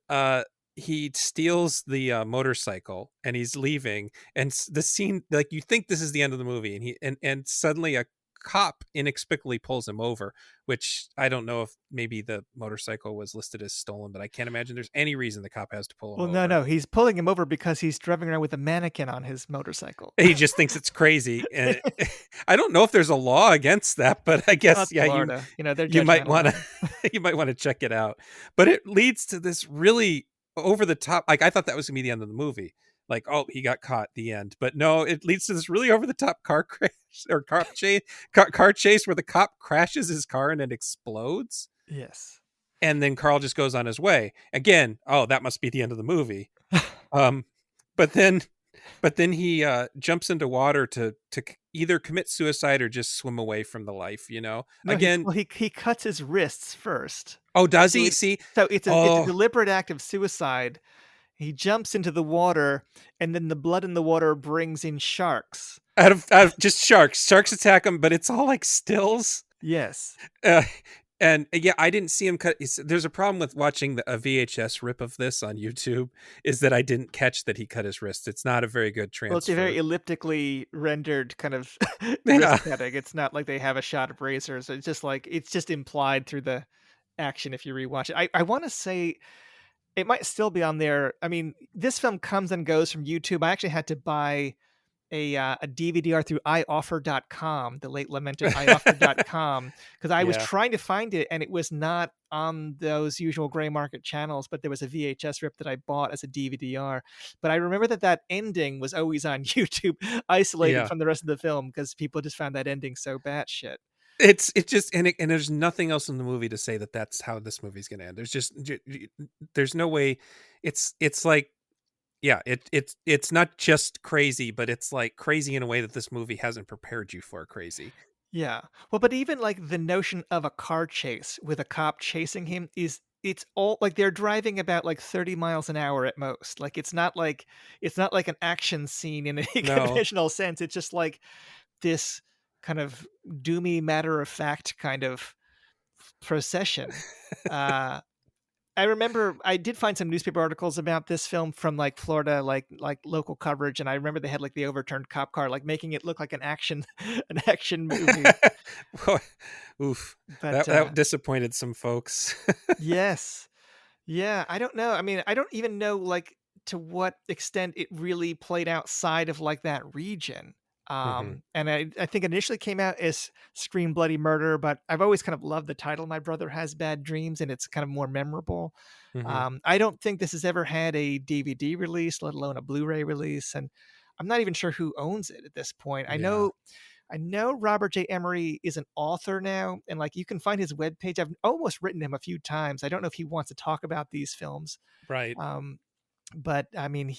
he steals the motorcycle, and he's leaving, and the scene, like, you think this is the end of the movie, and and suddenly a cop inexplicably pulls him over, which I don't know if maybe the motorcycle was listed as stolen, but I can't imagine there's any reason the cop has to pull him Well, no, over. no, he's pulling him over because he's driving around with a mannequin on his motorcycle. He just thinks it's crazy, and I don't know if there's a law against that, but I Well, guess, it's yeah, Florida, they're you might judgmental want there. to you might want to check it out. But it leads to this really over the top, like, I thought that was gonna be the end of the movie. Like, oh, he got caught, the end. But no, it leads to this really over the top car crash or car chase where the cop crashes his car and it explodes. Yes. And then Carl just goes on his way. Again, oh, that must be the end of the movie. Um, but then he jumps into water to either commit suicide or just swim away from the life, No, again. he cuts his wrists first. Oh, does So he see? it's a Oh, deliberate act of suicide. He jumps into the water, and then the blood in the water brings in sharks. out of just sharks attack him, but it's all like stills. Yes. uh, and yeah, I didn't see him cut. There's a problem with watching a VHS rip of this on YouTube, is that I didn't catch that he cut his wrist. It's not a very good Well, it's a very transfer. elliptically rendered kind of wrist Yeah. cutting. It's not like they have a shot of razors. It's just like it's just implied through the action if you rewatch it. I want to say it might still be on there. I mean, this film comes and goes from YouTube. I actually had to buy a DVD-R through ioffer.com, the late lamented ioffer.com, because I was Yeah. trying to find it and it was not on those usual gray market channels, but there was a VHS rip that I bought as a DVD-R. But I remember that ending was always on YouTube, isolated Yeah. from the rest of the film because people just found that ending so batshit. It's just, and there's nothing else in the movie to say that that's how this movie's gonna end. There's just there's no way. It's like, yeah, it's not just crazy, but it's like crazy in a way that this movie hasn't prepared you for crazy. Yeah. Well, but even like the notion of a car chase with a cop chasing him it's all like they're driving about like 30 miles an hour at most. Like it's not like an action scene in any No. conventional sense. It's just like this kind of doomy matter of fact kind of procession. Uh I remember I did find some newspaper articles about this film from like Florida, like local coverage, and I remember they had like the overturned cop car, like making it look like an action an action movie. Boy, oof, But that disappointed some folks. yes, yeah, I don't know. I mean, I don't even know like to what extent it really played outside of like that region. Hmm. And I think it initially came out as Scream Bloody Murder, but I've always kind of loved the title. My Brother Has Bad Dreams, and it's kind of more memorable. Hmm. I don't think this has ever had a DVD release, let alone a Blu-ray release, and I'm not even sure who owns it at this point. Yeah. I know Robert J. Emery is an author now, and like you can find his webpage. I've almost written him a few times. I don't know if he wants to talk about these films. Right. Um, but I mean,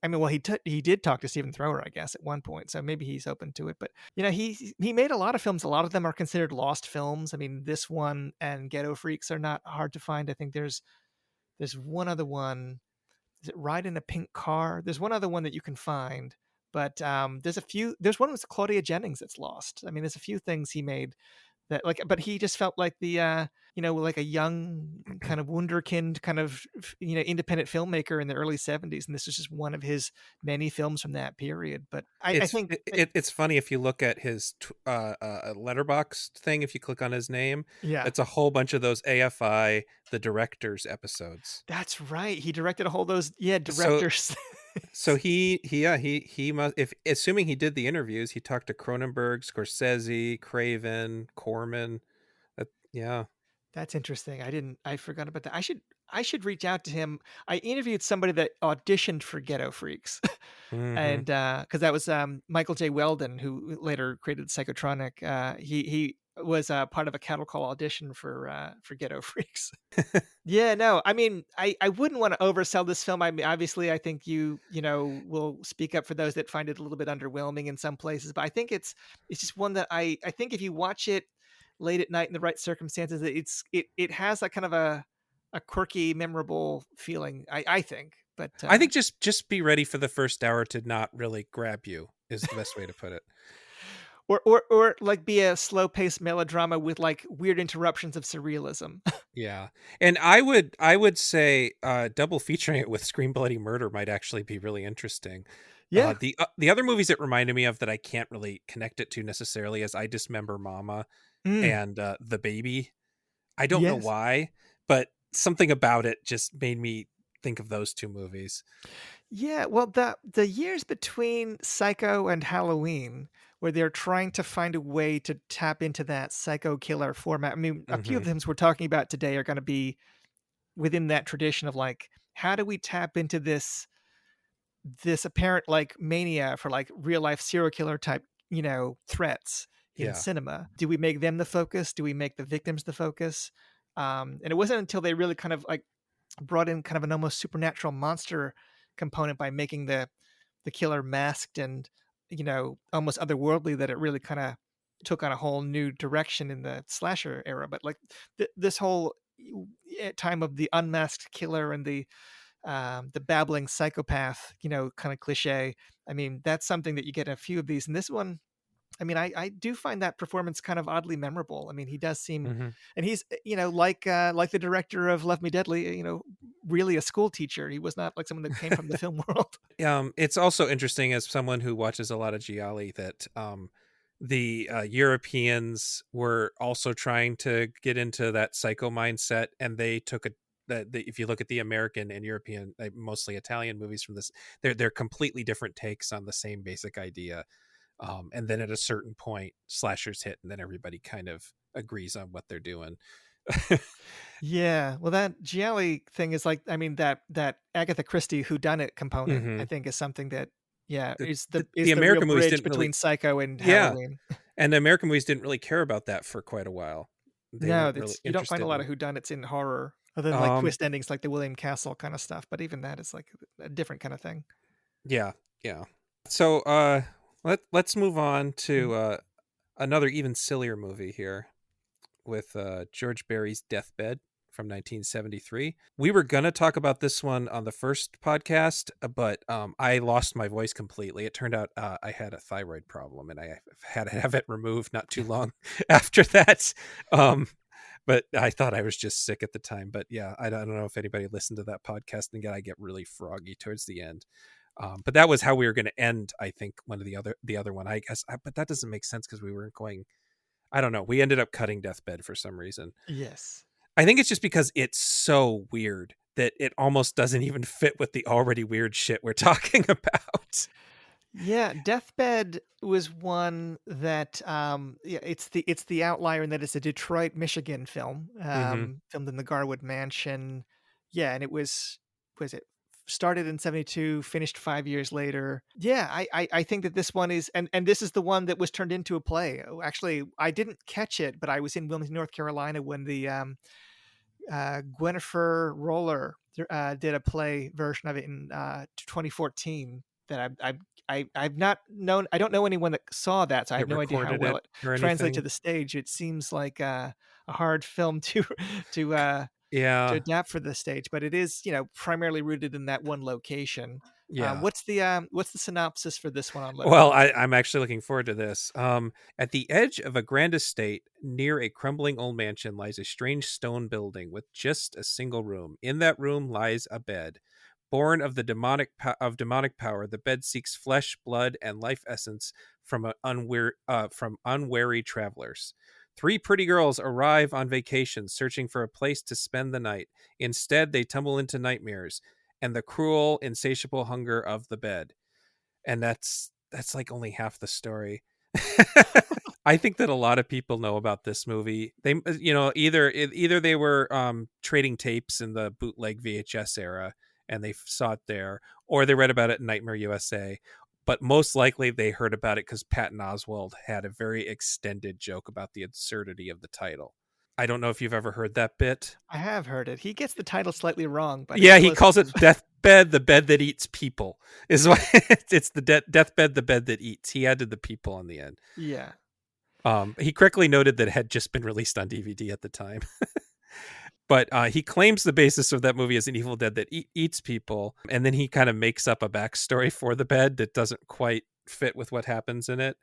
well, he did talk to Stephen Thrower, I guess, at one point, so maybe he's open to it. But he made a lot of films. A lot of them are considered lost films. I mean, this one and Ghetto Freaks are not hard to find. I think there's one other one. Is it Ride in a Pink Car? There's one other one that you can find, but there's a few. There's one with Claudia Jennings that's lost. I mean, there's a few things he made that like, but he just felt like the like a young kind of wunderkind kind of, independent filmmaker in the early 70s. And this is just one of his many films from that period. But I think, It's funny if you look at his letterbox thing. If you click on his name, yeah, it's a whole bunch of those AFI the directors episodes. that's right. He directed a whole those, yeah, So directors. he must, if assuming he did the interviews, he talked to Cronenberg, Scorsese, Craven, Corman. Yeah. That's interesting. I forgot about that. I should reach out to him. I interviewed somebody that auditioned for Ghetto Freaks. Hmm. And because that was Michael J. Weldon, who later created Psychotronic. He was part of a cattle call audition for Ghetto Freaks. Yeah, no, I mean, I wouldn't want to oversell this film. I mean, obviously, I think will speak up for those that find it a little bit underwhelming in some places. But I think it's just one that I think if you watch it late at night in the right circumstances, it has that kind of a quirky, memorable feeling. I think, but I think just be ready for the first hour to not really grab you is the best way to put it. or like be a slow paced melodrama with like weird interruptions of surrealism. Yeah. And I would say double featuring it with Scream Bloody Murder might actually be really interesting. Yeah. The other movies it reminded me of that I can't really connect it to necessarily is I Dismember Mama Mm, and The Baby. I don't know yes. why, but something about it just made me think of those two movies. Yeah, well, the years between Psycho and Halloween, where they're trying to find a way to tap into that psycho killer format. I mean, a few of Hmm. the things we're talking about today are going to be within that tradition of like, how do we tap into this apparent like mania for like real life serial killer type, threats in Yeah. cinema? Do we make them the focus? Do we make the victims the focus? And it wasn't until they really kind of like brought in kind of an almost supernatural monster component by making the killer masked and almost otherworldly that it really kind of took on a whole new direction in the slasher era. But like this whole time of the unmasked killer and the babbling psychopath, kind of cliche. I mean, that's something that you get in a few of these. And this one, I mean, I do find that performance kind of oddly memorable. I mean, he does seem, Hmm. and he's like the director of Love Me Deadly, really a school teacher. He was not like someone that came from the film world. It's also interesting as someone who watches a lot of Gialli that the Europeans were also trying to get into that psycho mindset, and they took a if you look at the American and European, mostly Italian movies from this, they're completely different takes on the same basic idea. And then at a certain point, slashers hit, and then everybody kind of agrees on what they're doing. Yeah, well, that Gialli thing is like, I mean, that Agatha Christie whodunit component, I Hmm. think, is something that, yeah, The, is the the is the the real American movies bridge didn't really, between Psycho and yeah, Halloween. and the American movies didn't really care about that for quite a while. They No, weren't really that's you don't find a interested lot in. of whodunits in horror, other than like Um, twist endings, like the William Castle kind of stuff. But even that is like a different kind of thing. yeah, yeah. So let's move on Mm. to another even sillier movie here with George Barry's Deathbed from 1973. We were gonna talk about this one on the first podcast, but I lost my voice completely. It turned out I had a thyroid problem, and I had to have it removed not too long after that. Um, but I thought I was just sick at the time. But yeah, I don't know if anybody listened to that podcast. And again, I get really froggy towards the end. But that was how we were going to end. I think one of the other one. I guess, but that doesn't make sense because we weren't going. I don't know. We ended up cutting Deathbed for some reason. Yes. I think it's just because it's so weird that it almost doesn't even fit with the already weird shit we're talking about. Yeah, Deathbed was one that yeah, it's the outlier in that it's a Detroit, Michigan film, Hmm. filmed in the Garwood Mansion. Yeah, and it was it started in 72, finished 5 years later. Yeah, I think that this one is and this is the one that was turned into a play. Oh, actually, I didn't catch it, but I was in Wilmington, North Carolina when the Gwennifer Roller did a play version of it in 2014 that I've not known. I don't know anyone that saw that, so I have That no idea how recorded well it it or translates to anything. the stage. It seems like a hard film to to uh, to Yeah. adapt for the stage, but it is primarily rooted in that one location. Yeah. What's the synopsis for this one on Well, Letterboxd? I'm actually looking forward to this. At the edge of a grand estate near a crumbling old mansion lies a strange stone building with just a single room. In that room lies a bed. Born of the demonic power, the bed seeks flesh, blood, and life essence from unwary travelers. Three pretty girls arrive on vacation, searching for a place to spend the night. Instead, they tumble into nightmares and the cruel, insatiable hunger of the bed. And that's like only half the story. I think that a lot of people know about this movie. They, either they were trading tapes in the bootleg VHS era and they saw it there, or they read about it in Nightmare USA. But most likely they heard about it because Patton Oswalt had a very extended joke about the absurdity of the title. I don't know if you've ever heard that bit. I have heard it. He gets the title slightly wrong, but it's Yeah, he close calls enough. it deathbed, the bed that eats people. Is what it's the deathbed, the bed that eats. He added the people on the end. Yeah. He correctly noted that it had just been released on DVD at the time. But he claims the basis of that movie is an evil dead that eats people, and then he kind of makes up a backstory for the bed that doesn't quite fit with what happens in it.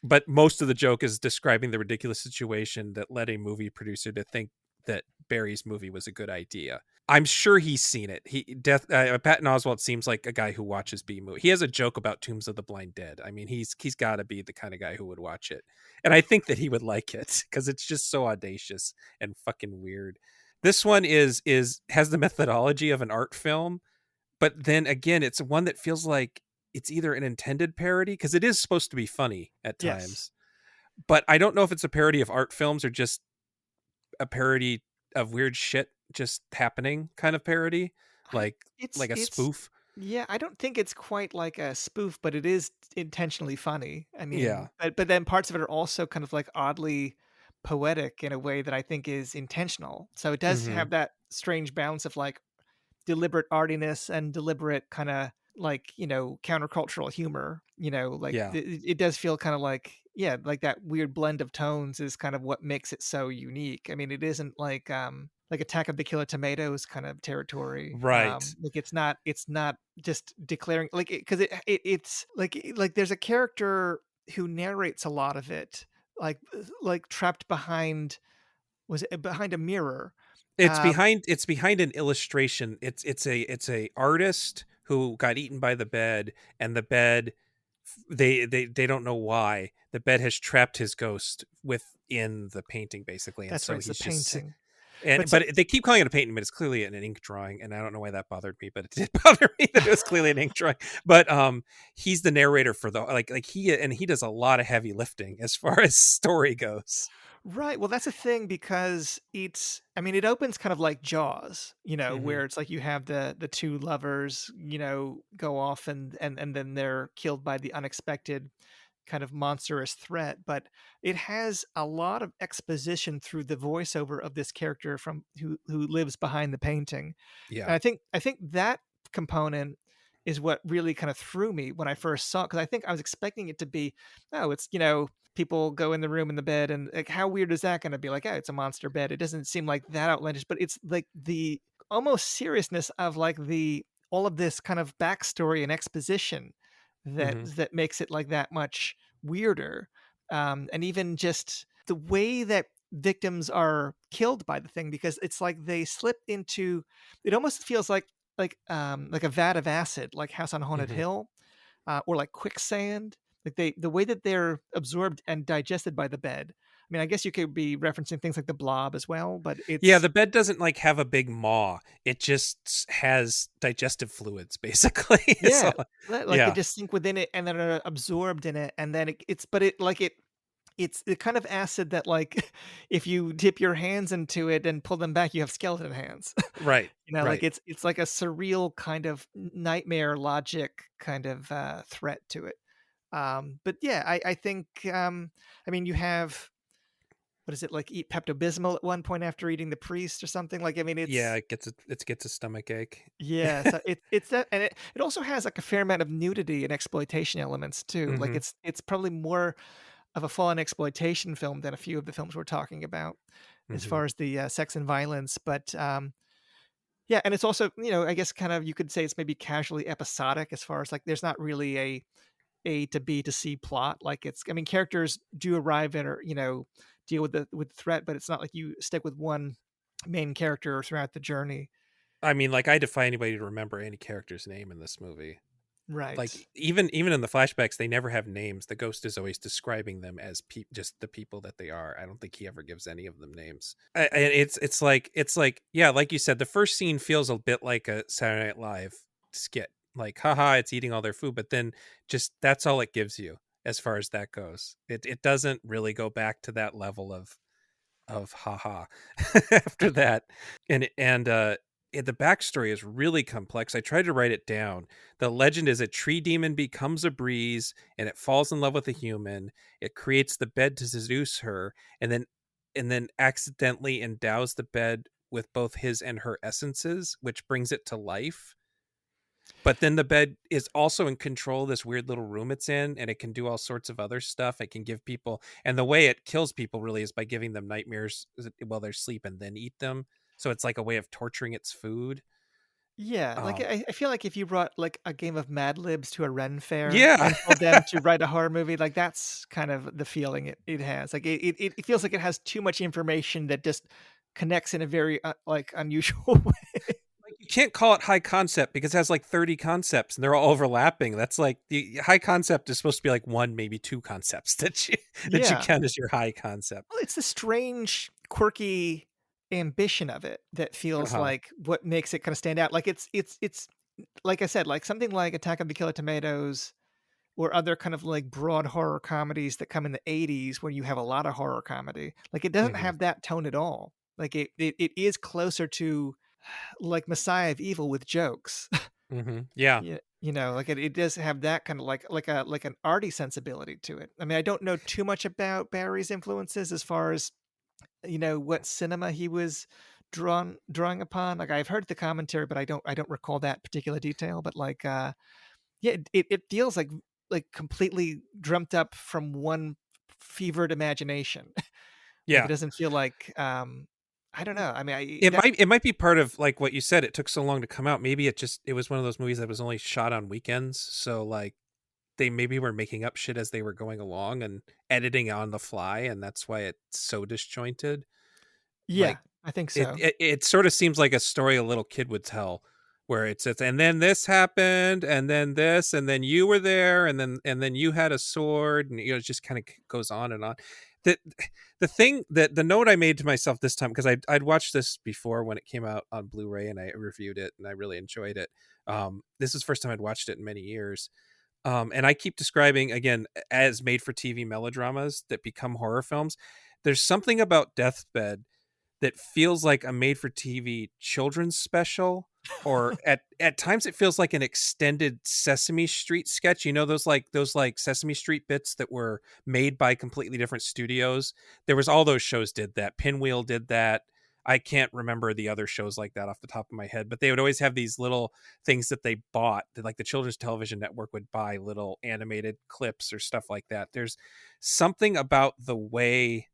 But most of the joke is describing the ridiculous situation that led a movie producer to think that Barry's movie was a good idea. I'm sure he's seen it. Patton Oswalt seems like a guy who watches B movie. He has a joke about Tombs of the Blind Dead. I mean, he's got to be the kind of guy who would watch it, and I think that he would like it because it's just so audacious and fucking weird. This one is has the methodology of an art film, but then again, it's one that feels like it's either an intended parody because it is supposed to be funny at Yes. times, but I don't know if it's a parody of art films or just a parody of weird shit just happening kind of parody, I like a it's spoof. yeah, I don't think it's quite like a spoof, but it is intentionally funny. I Yeah. mean, but then parts of it are also kind of like oddly poetic in a way that I think is intentional. So it does Hmm. have that strange balance of like deliberate artiness and deliberate kind of like, countercultural humor, like Yeah. it does feel kind of like, yeah, like that weird blend of tones is kind of what makes it so unique. I mean, it isn't like Attack of the Killer Tomatoes kind of territory. Right. Like it's not just declaring like because it's like there's a character who narrates a lot of it, like trapped behind, was it behind a mirror? Um, It's behind an illustration. It's a artist who got eaten by the bed, and the bed, they don't know why the bed has trapped his ghost within the painting basically, and that's right, so it's a he's just painting. and But so but they keep calling it a painting, but it's clearly an ink drawing, and I don't know why that bothered me, but it did bother me that it was clearly an ink drawing. But he's the narrator for the he does a lot of heavy lifting as far as story goes. right, well, that's a thing because I mean, it opens kind of like Jaws, Hmm. where it's like you have the two lovers, go off and then they're killed by the unexpected kind of monstrous threat, but it has a lot of exposition through the voiceover of this character from who lives behind the painting. Yeah. And I think that component is what really kind of threw me when I first saw it, because I think I was expecting it to be, oh, it's, people go in the room in the bed, and like how weird is that going to be? Like, oh, it's a monster bed. It doesn't seem like that outlandish, but it's like the almost seriousness of like the all of this kind of backstory and exposition that Hmm. that makes it like that much weirder. And even just the way that victims are killed by the thing, because it's like they slip into, it almost feels like a vat of acid, like House on Haunted Hmm. Hill, or like quicksand. Like the way that they're absorbed and digested by the bed. I mean, I guess you could be referencing things like the Blob as well, but Yeah, it's the bed doesn't like have a big maw. It just has digestive fluids, basically. So, yeah, like they yeah, just sink within it and then are absorbed in it, and then it's but it like it's the kind of acid that like if you dip your hands into it and pull them back, you have skeleton hands. right, Like right. it's like a surreal kind of nightmare logic kind of threat to it. But yeah, I think I mean you have, what is it, like eat Pepto Bismol at one point after eating the priest or something? Like I mean Yeah, it's, it gets a stomach ache. yeah, so it's that, and it also has like a fair amount of nudity and exploitation elements too. Like Hmm. it's probably more of a full-on exploitation film than a few of the films we're talking about as Hmm. far as the sex and violence. But Yeah, and it's also, I guess kind of you could say it's maybe casually episodic as far as like there's not really A to B to C plot. Like it's, I mean, characters do arrive at or deal with the threat, but it's not like you stick with one main character throughout the journey. I mean, like, I defy anybody to remember any character's name in this movie. Like, Right. even in the flashbacks, they never have names. The ghost is always describing them as just the people that they are. I don't think he ever gives any of them names. And it's like yeah, like you said, the first scene feels a bit like a Saturday Night Live skit. Like, haha, it's eating all their food, but then just that's all it gives you as far as that goes. It doesn't really go back to that level of haha after that. The backstory is really complex. I tried to write it down. The legend is a tree demon becomes a breeze and it falls in love with a human. It creates the bed to seduce her, and then accidentally endows the bed with both his and her essences, which brings it to life. But then the bed is also in control of this weird little room it's in, and it can do all sorts of other stuff. It can give people, and the way it kills people really is by giving them nightmares while they're asleep and then eat them. So it's like a way of torturing its food. Yeah, like Um, I feel like if you brought like a game of Mad Libs to a Ren fair yeah, and told them to write a horror movie, like that's kind of the feeling it has. Like it feels like it has too much information that just connects in a very like unusual way. like you can't call it high concept because it has like 30 concepts and they're all overlapping. That's like the high concept is supposed to be like one, maybe two concepts that you Yeah. count as your high concept. Well, it's the strange, quirky ambition of it that feels Uh-huh. like what makes it kind of stand out. Like it's like I said, like something like Attack of the Killer Tomatoes or other kind of like broad horror comedies that come in the 80s where you have a lot of horror comedy. Like it doesn't Hmm. have that tone at all. Like it is closer to like Messiah of Evil with jokes. Hmm. Yeah. Yeah, like it does have that kind of like an arty sensibility to it. I mean, I don't know too much about Barry's influences as far as what cinema he was drawing upon. Like I've heard the commentary, but I don't recall that particular detail. But like yeah, it feels like completely dreamt up from one fevered imagination. Like it Yeah. doesn't feel like I don't know. I mean, It might be part of like what you said. It took so long to come out. Maybe it was one of those movies that was only shot on weekends. So like they maybe were making up shit as they were going along and editing on the fly, and that's why it's so disjointed. yeah, Like I think it so. it, it sort of seems like a story a little kid would tell, where it's and then this happened, and then this, and then you were there, and then you had a sword, and it just kind of goes on and on. The the thing that the note I made to myself this time, because I'd watched this before when it came out on Blu-ray and I reviewed it and I really enjoyed it. This is the first time I'd watched it in many years. And I keep describing again as made for TV melodramas that become horror films. There's something about Deathbed that feels like a made for TV children's special, or at times it feels like an extended Sesame Street sketch. You know those like Sesame Street bits that were made by completely different studios. There was all those shows did that. Pinwheel did that. I can't remember the other shows like that off the top of my head, but they would always have these little things that they bought, that like the Children's Television Network would buy little animated clips or stuff like that. There's something about the way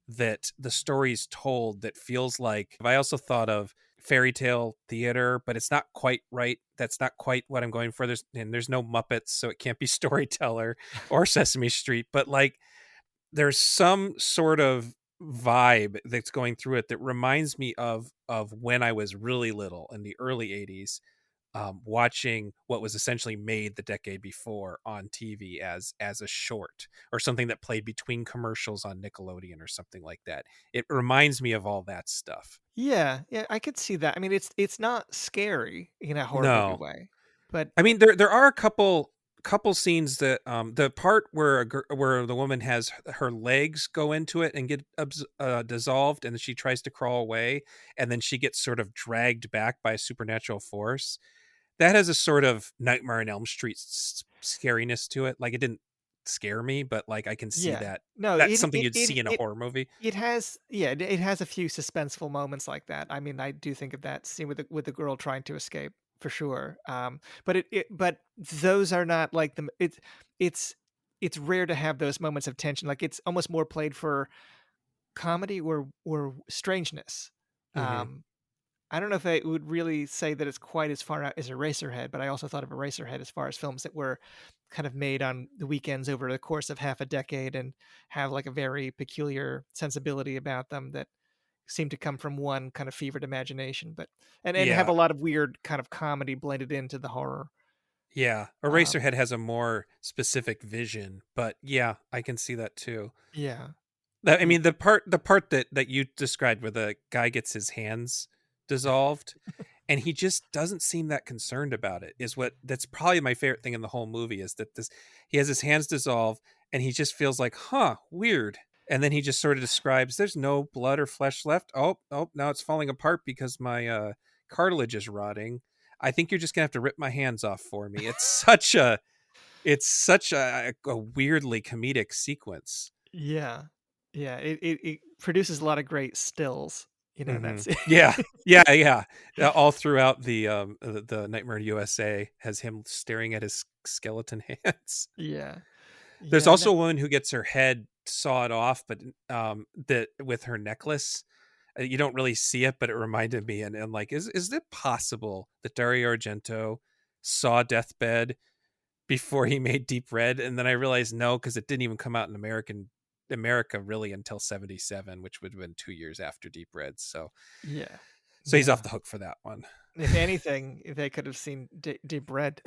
that the story's told that feels like, I also thought of fairy tale theater, but it's not quite right. That's not quite what I'm going for. There's no Muppets, so it can't be Storyteller or Sesame Street, but like there's some sort of vibe that's going through it that reminds me of when I was really little in the early 80s, watching what was essentially made the decade before on TV as a short or something that played between commercials on Nickelodeon or something like that. It reminds me of all that stuff. Yeah, yeah, I could see that. I mean, it's not scary in a horror movie No, way, but I mean there are a couple scenes that the part where where the woman has her legs go into it and get dissolved, and then she tries to crawl away, and then she gets sort of dragged back by a supernatural force. That has a sort of Nightmare on Elm Street scariness to it. Like it didn't scare me, but like I can see yeah, that no, that's something you'd see in a it horror movie. it has, yeah, it has a few suspenseful moments like that. I mean, I do think of that scene with the girl trying to escape for sure. But those are not like it's it's rare to have those moments of tension. Like it's almost more played for comedy or strangeness. Hmm. Um, I don't know if I would really say that it's quite as far out as Eraserhead, but I also thought of Eraserhead as far as films that were kind of made on the weekends over the course of half a decade and have like a very peculiar sensibility about them that seem to come from one kind of fevered imagination, but and have Yeah, a lot of weird kind of comedy blended into the horror. yeah. Um, Eraserhead has a more specific vision, but yeah, I can see that too. yeah, I mean, the part that you described where the guy gets his hands dissolved and he just doesn't seem that concerned about it is what that's probably my favorite thing in the whole movie is that this he has his hands dissolve and he just feels like, huh, weird. And then he just sort of describes there's no blood or flesh left. Oh, now it's falling apart because my cartilage is rotting. I think you're just gonna have to rip my hands off for me. It's such a weirdly comedic sequence. yeah, yeah. It produces a lot of great stills. You know, that's Yeah. Yeah, yeah. All throughout the Nightmare in USA has him staring at his skeleton hands. yeah, There's yeah. No, also a woman who gets her head sawed off, but, that with her necklace. You don't really see it, but it reminded me and like, is it possible that Dario Argento saw Deathbed before he made Deep Red? And then I realized no, because it didn't even come out in America really until 77, which would have been 2 years after Deep Red. yeah, So he's no. off the hook for that one. If anything, if they could have seen Deep Red.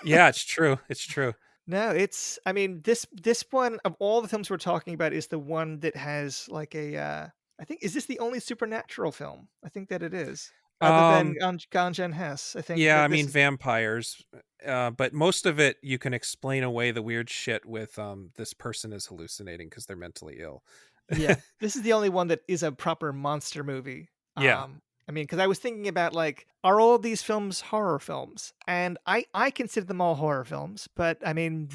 Yeah, it's true. It's true. No, it's. I mean, this one of all the films we're talking about is the one that has like a. I think is this the only supernatural film? I think that it is, other than Um, Ganja Hess. I think yeah, I that mean this is. vampires, but most of it you can explain away the weird shit with this person is hallucinating because they're mentally ill. Yeah, this is the only one that is a proper monster movie. Yeah, I mean, because I was thinking about like, are all of these films horror films? And I consider them all horror films, but I mean,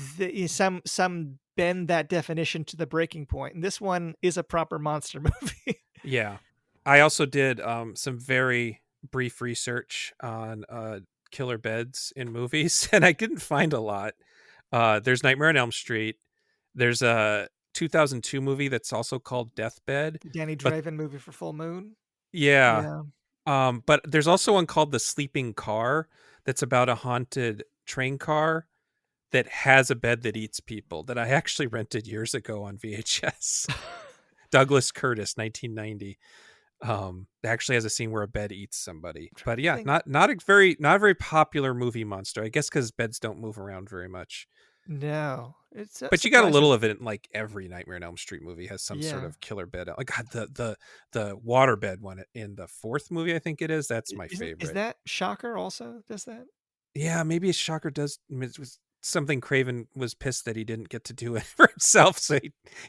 some bend that definition to the breaking point, and this one is a proper monster movie. yeah. I also did some very brief research on killer beds in movies, and I didn't find a lot. There's Nightmare on Elm Street. There's a 2002 movie that's also called Deathbed, The Danny but Draven movie for Full Moon. yeah, Yeah. but there's also one called The Sleeping Car that's about a haunted train car that has a bed that eats people that I actually rented years ago on VHS. Douglas Curtis, 1990. Actually has a scene where a bed eats somebody. Trying But to yeah, think. not a very popular movie monster. I guess because beds don't move around very much. No, it's But you got a little surprising. of it in like every Nightmare on Elm Street movie has some sort Yeah. of killer bed. Like God, the water bed one in the fourth movie, I think it is. That's my Isn't is favorite. that Shocker also does that? Yeah, maybe a Shocker does. It was something Craven was pissed that he didn't get to do it for himself, so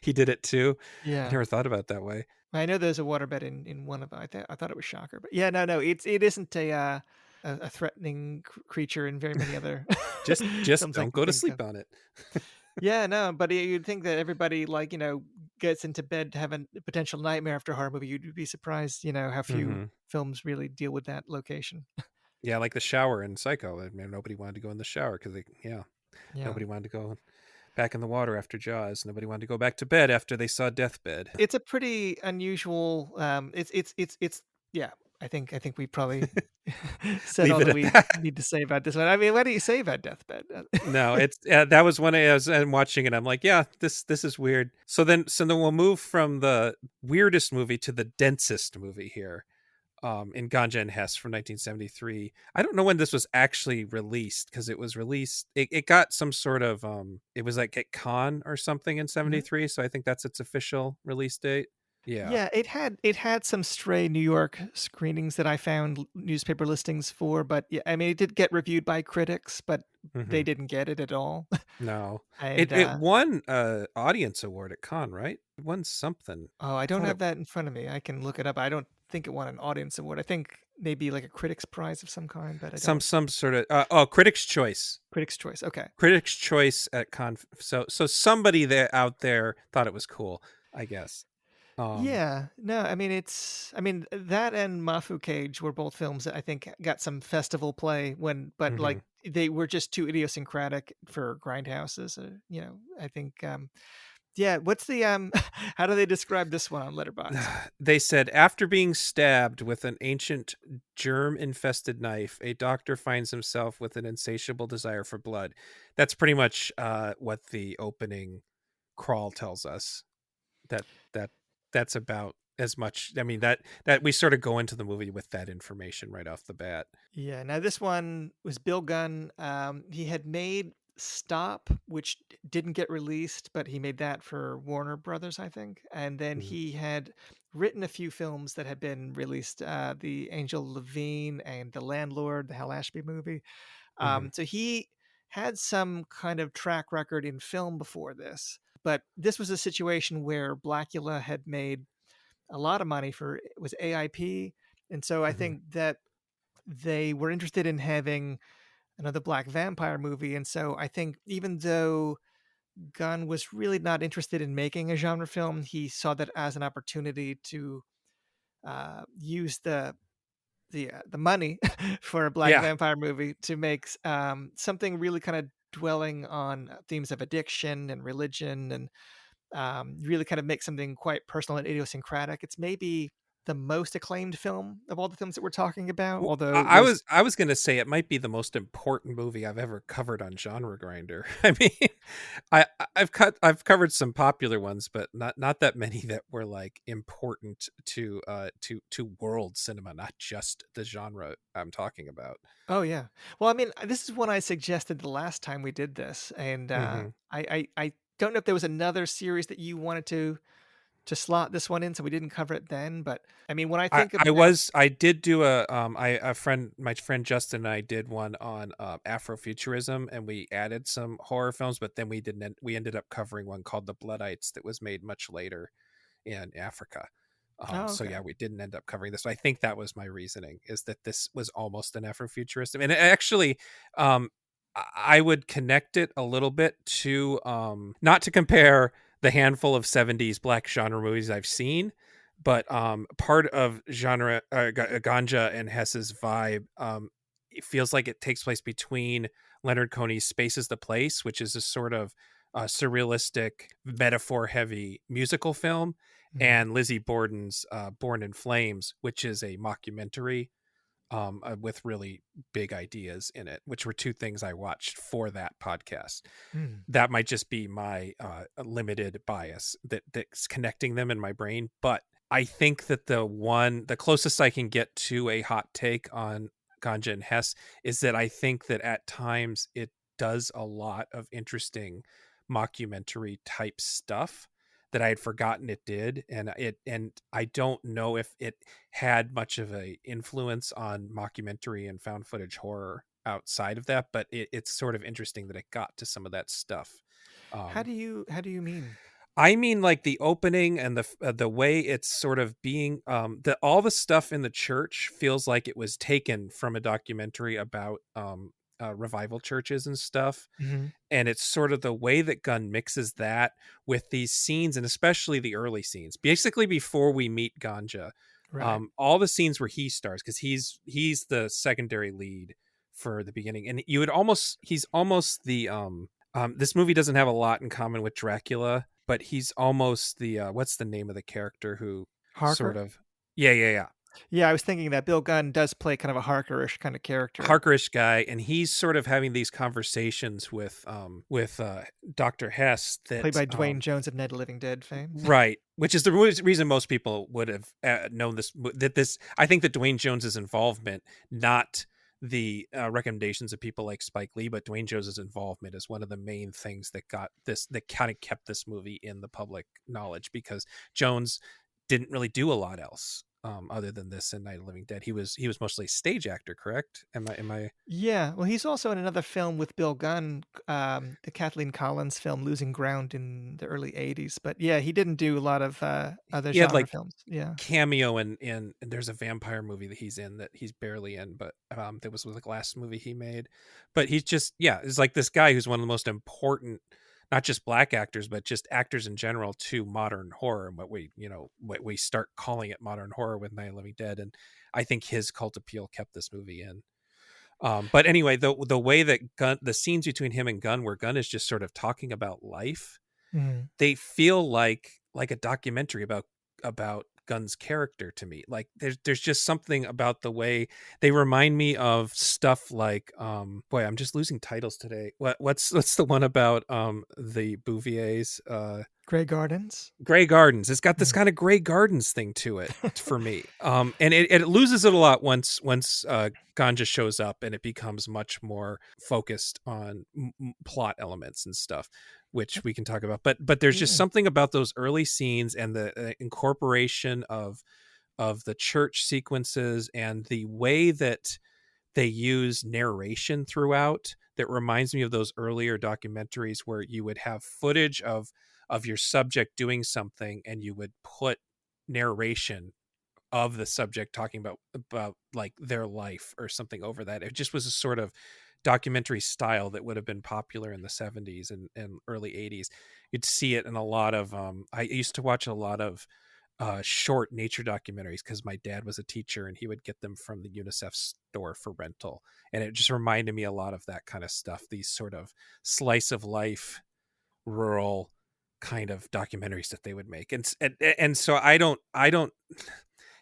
he did it too. I Yeah. never thought about it that way. I know there's a waterbed in one of them. I thought it was Shocker, but yeah, no, it isn't a threatening creature in very many other Just films I don't can go to think of. sleep on it. Yeah, no, but you'd think that everybody like gets into bed having a potential nightmare after a horror movie. You'd be surprised, how few Hmm. films really deal with that location. Yeah, like the shower in Psycho. I mean, nobody wanted to go in the shower because Yeah, nobody wanted to go back in the water after Jaws. Nobody wanted to go back to bed after they saw Deathbed. it's a pretty unusual. It's yeah. I think we probably said Leave all it that at we that. need to say about this one. I mean, what do you say about Deathbed? No, it's that was when I was watching it. I'm like, yeah, this is weird. So then we'll move from the weirdest movie to the densest movie here. In Ganja and Hess from 1973. I don't know when this was actually released because it was released. It got some sort of it was like at Cannes or something in Mhm. '73. So I think that's its official release date. Yeah. Yeah, it had some stray New York screenings that I found newspaper listings for, but yeah, I mean, it did get reviewed by critics, but they Hmm. didn't get it at all. No, And it won audience award at Cannes, right? It won something. oh, I I don't thought it. have that in front of me. I can look it up. I don't think it won an audience award. I think maybe like a critics prize of some kind, but I Some don't. some sort of Critics Choice. Critics choice. Okay. Critics Choice at Con. So somebody there out there thought it was cool, I guess. Um. Yeah, no, I mean that and Mafu Cage were both films that I think got some festival play but Mhm. like they were just too idiosyncratic for grindhouses. I think Yeah, what's the, how do they describe this one on Letterboxd? They said, after being stabbed with an ancient germ-infested knife, a doctor finds himself with an insatiable desire for blood. That's pretty much what the opening crawl tells us. That that that's about as much. I mean, that we sort of go into the movie with that information right off the bat. Yeah, now this one was Bill Gunn. He had made Stop, which didn't get released, but he made that for Warner Brothers, I think. And then Mhm, he had written a few films that had been released, the Angel Levine and The Landlord, the Hal Ashby movie. mhm, So he had some kind of track record in film before this, but this was a situation where Blackula had made a lot of money for it was AIP, and so I mhm. think that they were interested in having another black vampire movie. And so I think even though Gunn was really not interested in making a genre film, he saw that as an opportunity to use the money for a black Yeah. vampire movie to make something really kind of dwelling on themes of addiction and religion, and really kind of make something quite personal and idiosyncratic. It's maybe the most acclaimed film of all the films that we're talking about, Well, although it I was. was I was gonna say it might be the most important movie I've ever covered on Genre Grinder. I mean, I've covered some popular ones, but not that many that were like important to world cinema, not just the genre I'm talking about. Oh yeah. Well, I mean, this is one I suggested the last time we did this, and Hmm. I don't know if there was another series that you wanted to slot this one in, so we didn't cover it then. But I mean, when I think about. I did do a friend my friend Justin and I did one on Afrofuturism, and we added some horror films, but then we ended up covering one called The Bloodites that was made much later in Africa. Oh, So okay. yeah, we didn't end up covering this. I think that was my reasoning, is that this was almost an Afrofuturism, and actually, um, I would connect it a little bit to not to compare the handful of '70s black genre movies I've seen, but part of genre Ganja and Hess's vibe. It feels like it takes place between Leonard Cohen's Space is the Place, which is a sort of surrealistic, metaphor heavy musical film, Mhm. and Lizzie Borden's Born in Flames, which is a mockumentary with really big ideas in it, which were two things I watched for that podcast. Mm. That might just be my limited bias that's connecting them in my brain, but I think that the closest I can get to a hot take on Ganja and Hess is that I think that at times it does a lot of interesting mockumentary type stuff that I had forgotten it did, and I don't know if it had much of a influence on mockumentary and found footage horror outside of that, but it's sort of interesting that it got to some of that stuff. Um, How do you mean? I mean, like the opening and the way it's sort of being the all the stuff in the church feels like it was taken from a documentary about revival churches and stuff, Mhm. and it's sort of the way that Gunn mixes that with these scenes, and especially the early scenes, basically before we meet Ganja. Right. All the scenes where he stars, because he's the secondary lead for the beginning, and you would almost he's almost the this movie doesn't have a lot in common with Dracula, but he's almost the what's the name of the character who sort Harker? of yeah, Yeah, I was thinking that Bill Gunn does play kind of a Harker-ish kind of character, Harkerish guy, and he's sort of having these conversations with Dr. Hess played that by Dwayne Jones of Night of the Living Dead fame. right, which is the reason most people would have known this. I think that Dwayne Jones's involvement, not the recommendations of people like Spike Lee, but Dwayne Jones's involvement is one of the main things that kind of kept this movie in the public knowledge, because Jones didn't really do a lot else other than this and Night of the Living Dead. He was mostly a stage actor, correct? Am I Yeah, well, he's also in another film with Bill Gunn, the Kathleen Collins film Losing Ground in the early '80s. But yeah, he didn't do a lot of other he had genre like films. Yeah. cameo in and there's a vampire movie that he's in that he's barely in, but that was like the last movie he made. But he's just, yeah, is like this guy who's one of the most important, not just black actors, but just actors in general to modern horror, and what we start calling it modern horror with Night of the Living Dead. And I think his cult appeal kept this movie in. But anyway, the way that the scenes between him and Gunn, where Gunn is just sort of talking about life, Mhm. they feel like a documentary about Gunn's character to me. Like there's just something about the way they remind me of stuff like boy, I'm just losing titles today. What's the one about the Bouviers? Grey Gardens? Grey Gardens. It's got this Mm. kind of Grey Gardens thing to it for me. And it loses it a lot once Ganja shows up and it becomes much more focused on plot elements and stuff, which we can talk about. But there's just Yeah. something about those early scenes and the incorporation of the church sequences and the way that they use narration throughout that reminds me of those earlier documentaries where you would have footage of your subject doing something and you would put narration of the subject talking about like their life or something over that. It just was a sort of documentary style that would have been popular in the 70s and early 80s. You'd see it in a lot of I used to watch a lot of short nature documentaries because my dad was a teacher and he would get them from the UNICEF store for rental. And it just reminded me a lot of that kind of stuff, these sort of slice of life, rural kind of documentaries that they would make. And so I don't,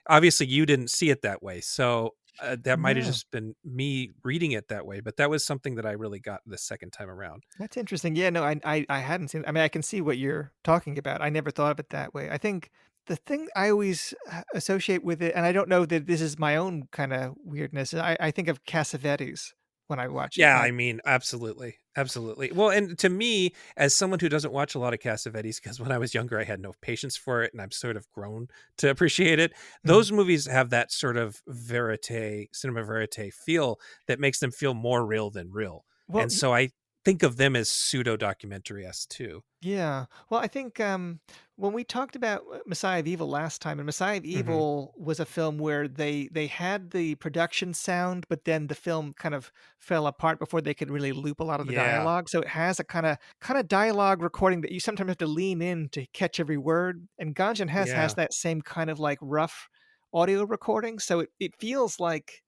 obviously you didn't see it that way. So that might have No. just been me reading it that way, but that was something that I really got the second time around. That's interesting. Yeah, no, I hadn't seen I mean, I can see what you're talking about. I never thought of it that way. I think the thing I always associate with it, and I don't know that this is my own kind of weirdness, I think of Cassavetes when I watch it. Yeah, Like, I mean, absolutely. Absolutely. Well, and to me, as someone who doesn't watch a lot of Cassavetes, because when I was younger, I had no patience for it, and I've sort of grown to appreciate it. mhm. Those movies have that sort of verite, cinema verite feel that makes them feel more real than real. Well, And so I think of them as pseudo documentary s too. yeah. Well, I think when we talked about Messiah of Evil last time, and Messiah of Hmm. Evil was a film where they had the production sound, but then the film kind of fell apart before they could really loop a lot of the Yeah. dialogue. So it has a kind of dialogue recording that you sometimes have to lean in to catch every word. And Ganja Hess has Yeah. that same kind of like rough audio recording, so it feels like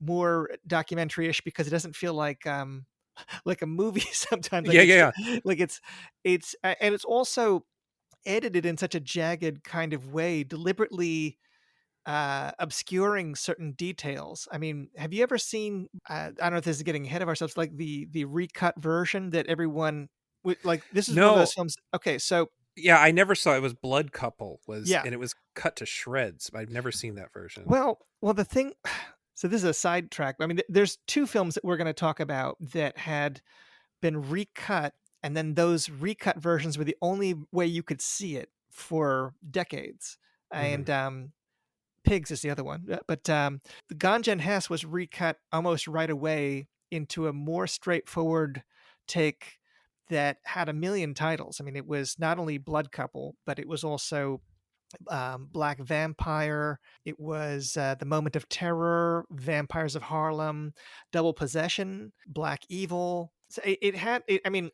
more documentary-ish because it doesn't feel like a movie sometimes Yeah. Yeah. like and it's also edited in such a jagged kind of way, deliberately obscuring certain details. I mean, have you ever seen I don't know if this is getting ahead of ourselves, like the recut version that everyone like this is one of those No. films. Okay, so Yeah, I never saw it. Was Blood Couple was, yeah. and it was cut to shreds. I've never seen that version. Well, the thing so this is a sidetrack. I mean, there's two films that we're going to talk about that had been recut, and then those recut versions were the only way you could see it for decades. Hmm. And Pigs is the other one. But the Ganja and Hess was recut almost right away into a more straightforward take that had a million titles. I mean, it was not only Blood Couple, but it was also Black Vampire. It was The Moment of Terror, Vampires of Harlem, Double Possession, Black Evil. So it had, I mean,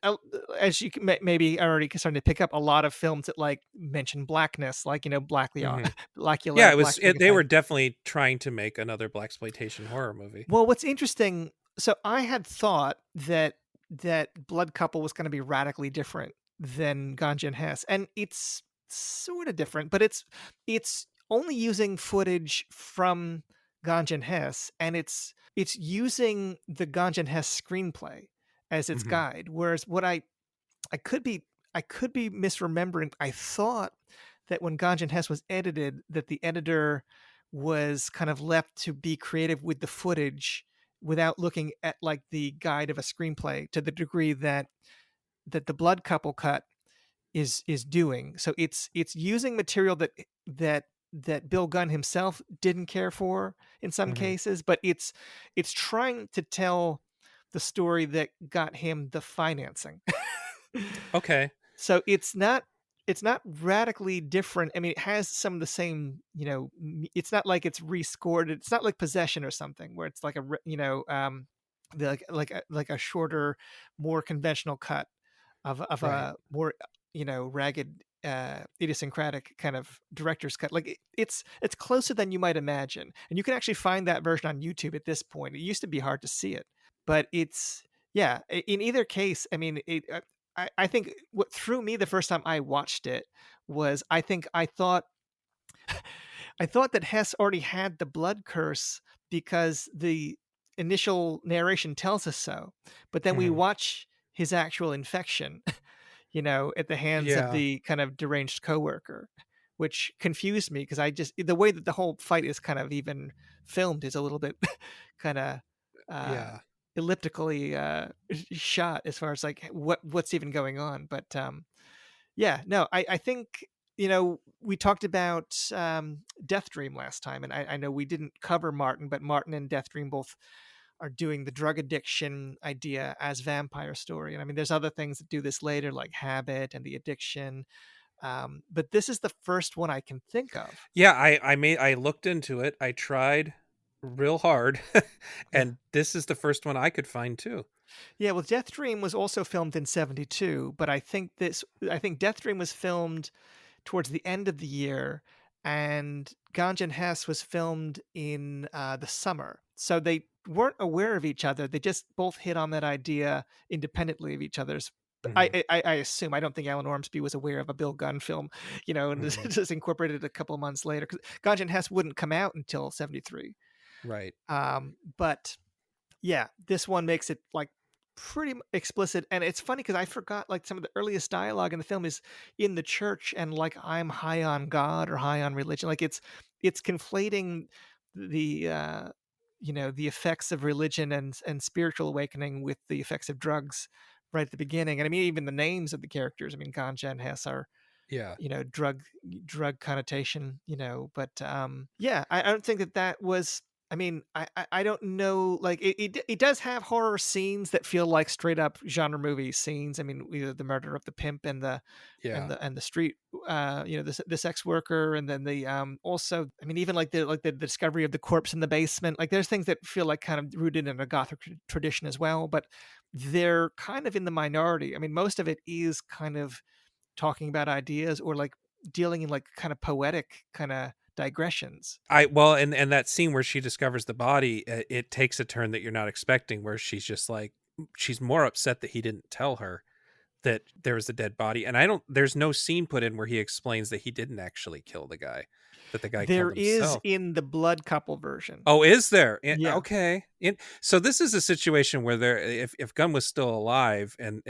as you maybe already starting to pick up, a lot of films that like mention blackness, like Hmm. Yeah, Blackula, it Black was. They Frankenstein. were definitely trying to make another blaxploitation horror movie. Well, what's interesting, so I had thought that Blood Couple was going to be radically different than Ganja and Hess, and it's sort of different, but it's only using footage from Ganja and Hess, and it's using the Ganja and Hess screenplay as its Hmm. guide. Whereas what I could be I could be misremembering. I thought that when Ganja and Hess was edited, that the editor was kind of left to be creative with the footage without looking at like the guide of a screenplay to the degree that the Blood Couple cut is doing. So it's using material that Bill Gunn himself didn't care for in some Hmm. cases, but it's trying to tell the story that got him the financing. Okay. So it's not radically different. I mean, it has some of the same, it's not like it's rescored. It's not like Possession or something where it's like like a shorter, more conventional cut of Right. a more ragged idiosyncratic kind of director's cut. Like it's closer than you might imagine, and you can actually find that version on YouTube at this point. It used to be hard to see it, but it's yeah. In either case, I mean, I think what threw me the first time I watched it was I thought that Hess already had the blood curse because the initial narration tells us so. But then we Mhm. watch his actual infection, at the hands of Yeah. the kind of deranged coworker, which confused me because the way that the whole fight is kind of even filmed is a little bit kind of uh, Yeah. elliptically shot as far as like what's even going on. But yeah, no, I think we talked about Death Dream last time, and I know we didn't cover Martin, but Martin and Death Dream both are doing the drug addiction idea as vampire story. And I mean, there's other things that do this later, like Habit and the addiction. But this is the first one I can think of. Yeah, I looked into it. I tried real hard, Yeah. and this is the first one I could find too. Yeah. Well, Death Dream was also filmed in '72, but I think Death Dream was filmed towards the end of the year, and Ganja Hess was filmed in the summer. So they weren't aware of each other. They just both hit on that idea independently of each other's. Mhm. I assume I don't think Alan Ormsby was aware of a Bill Gunn film, and Mhm. just incorporated a couple months later because Ganja Hess wouldn't come out until '73. Right. But yeah, this one makes it like pretty explicit, and it's funny because I forgot like some of the earliest dialogue in the film is in the church, and like I'm high on God or high on religion. Like it's conflating the the effects of religion and spiritual awakening with the effects of drugs right at the beginning. And I mean, even the names of the characters. I mean, Ganja and Hess are Yeah. drug connotation, but yeah, I don't think that was. I mean, I don't know, like it does have horror scenes that feel like straight up genre movie scenes. I mean, either the murder of the pimp and the Yeah. street, the sex worker, and then the also, I mean, even like the discovery of the corpse in the basement. Like there's things that feel like kind of rooted in a gothic tradition as well, but they're kind of in the minority. I mean, most of it is kind of talking about ideas or like dealing in like kind of poetic kind of digressions. I well, and that scene where she discovers the body, it takes a turn that you're not expecting, where she's just like she's more upset that he didn't tell her that there was a dead body, and I don't. There's no scene put in where he explains that he didn't actually kill the guy, that the guy killed There is himself. in the blood couple version. Oh, is there? Yeah. Okay. So this is a situation where there, if Gunn was still alive, and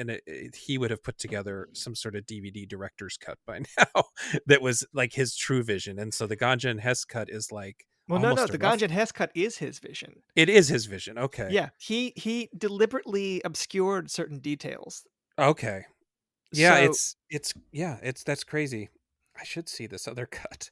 he would have put together some sort of DVD director's cut by now that was like his true vision, and so the Ganja and Hess cut is like Well, no, almost a the rough. Ganja Hess cut is his vision. It is his vision. Okay. Yeah, he deliberately obscured certain details. Okay. Yeah. So It's that's crazy. I should see this other cut.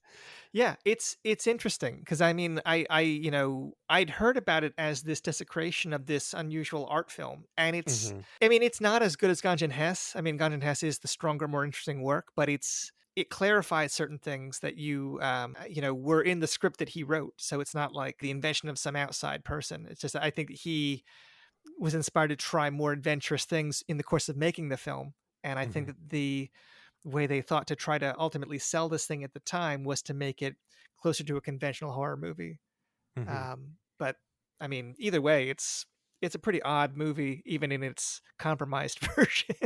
yeah, it's interesting because I mean, I'd heard about it as this desecration of this unusual art film, and Hmm. I mean, it's not as good as Ganja Hess. I mean, Ganja Hess is the stronger, more interesting work, but it clarifies certain things that were in the script that he wrote. So it's not like the invention of some outside person. It's just I think that he was inspired to try more adventurous things in the course of making the film, and I think Hmm. that the way they thought to try to ultimately sell this thing at the time was to make it closer to a conventional horror movie. Hmm. But I mean, either way, it's a pretty odd movie, even in its compromised version.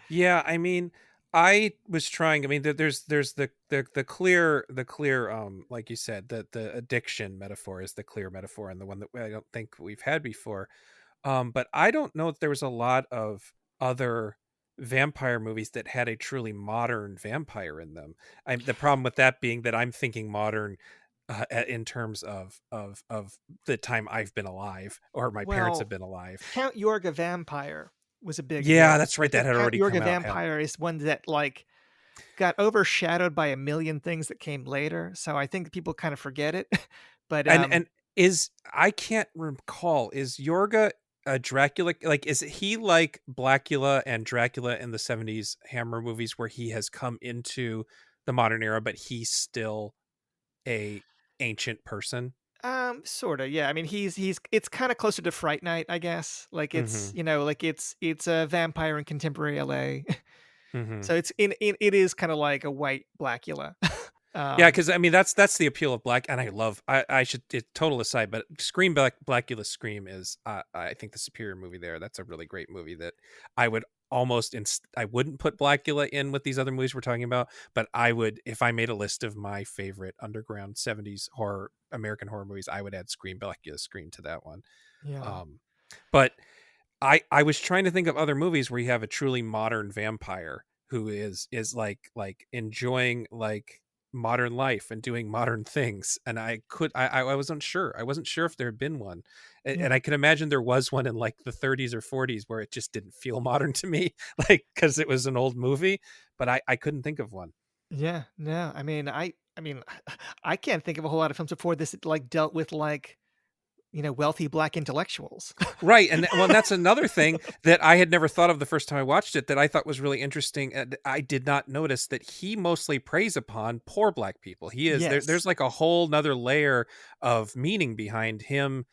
Yeah, I mean, I was trying. I mean, there's the clear like you said, the addiction metaphor is the clear metaphor, and the one that I don't think we've had before. But I don't know if there was a lot of other vampire movies that had a truly modern vampire in them. The problem with that being that I'm thinking modern in terms of the time I've been alive or my parents have Well, been alive. Count Yorga Vampire was a big hit. Yeah, that's I right. That think had Count already come Yorga out. Had Vampire is one that like got overshadowed by a million things that came later. So I think people kind of forget it. But and is I can't recall, is Yorga a Dracula, like is he like Blackula and Dracula in the 70s Hammer movies where he has come into the modern era but he's still a ancient person? sort of, yeah. I mean, he's it's kind of closer to Fright Night, I guess. Like it's, Mhm. like it's a vampire in contemporary LA. Mhm. So it is kind of like a white Blackula. Yeah, um cuz I mean that's the appeal of Black, and I should total aside, but Blackula Scream is I think the superior movie there. That's a really great movie that I would I wouldn't put Blackula in with these other movies we're talking about, but I would, if I made a list of my favorite underground 70s horror, American horror movies, I would add Blackula Scream to that one. Yeah. Um, but I was trying to think of other movies where you have a truly modern vampire who is like enjoying like modern life and doing modern things, and I wasn't sure. I wasn't sure if there had been one, and Yeah. I can imagine there was one in like the 30s or 40s where it just didn't feel modern to me, like because it was an old movie. But I couldn't think of one. Yeah. No, I mean, I can't think of a whole lot of films before this that, like, dealt with, like, wealthy black intellectuals. Right, and well, and that's another thing that I had never thought of the first time I watched it that I thought was really interesting, and I did not notice that he mostly preys upon poor black people. He is there's Yes. like a whole 'nother layer of meaning behind him,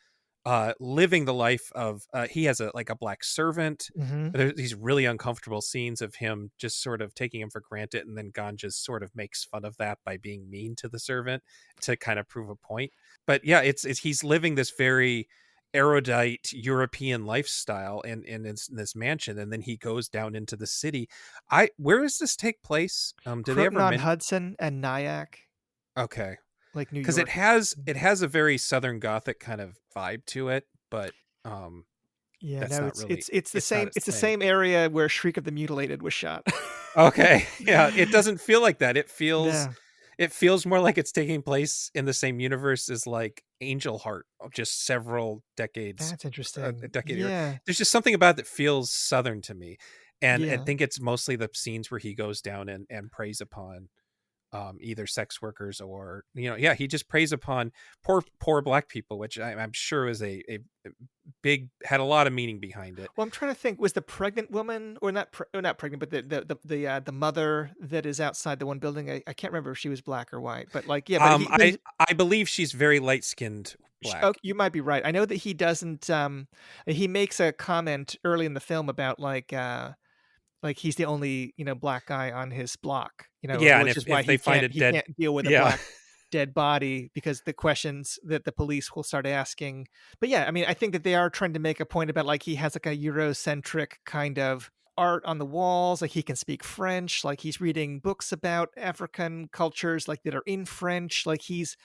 living the life of he has a like a black servant. Mhm. There's these really uncomfortable scenes of him just sort of taking him for granted, and then Ganja sort of makes fun of that by being mean to the servant to kind of prove a point. But yeah, it's he's living this very erudite European lifestyle in this mansion, and then he goes down into the city. I Where does this take place? Do they ever mention? Croton-on-Hudson and Nyack, Okay, like, New because it York. has Mhm. it has a very Southern Gothic kind of vibe to it, but um, Yeah, that's no, not it's really it's it's the it's not same its it's the thing. same area where Shriek of the Mutilated was shot. Okay, yeah, it doesn't feel like that. No, It feels more like it's taking place in the same universe as like Angel Heart, just several decades, that's a interesting. decade. Or Yeah, there's just something about it that feels Southern to me, and I yeah. think it's mostly the scenes where he goes down and preys upon either sex workers or yeah, he just preys upon poor black people, which I'm sure is a big had a lot of meaning behind it. Well, I'm trying to think, was the pregnant woman or not pregnant, but the mother that is outside the one building, I can't remember if she was black or white, but, like, yeah, I believe she's very light skinned oh, black. you might be right. I know that he doesn't, he makes a comment early in the film about, like, he's the only, black guy on his block, Yeah, and which is why if they find a he dead, can't deal with a yeah. black dead body because the questions that the police will start asking. But yeah, I mean, I think that they are trying to make a point about, like, he has like a Eurocentric kind of art on the walls, like he can speak French, like he's reading books about African cultures like that are in French, like he's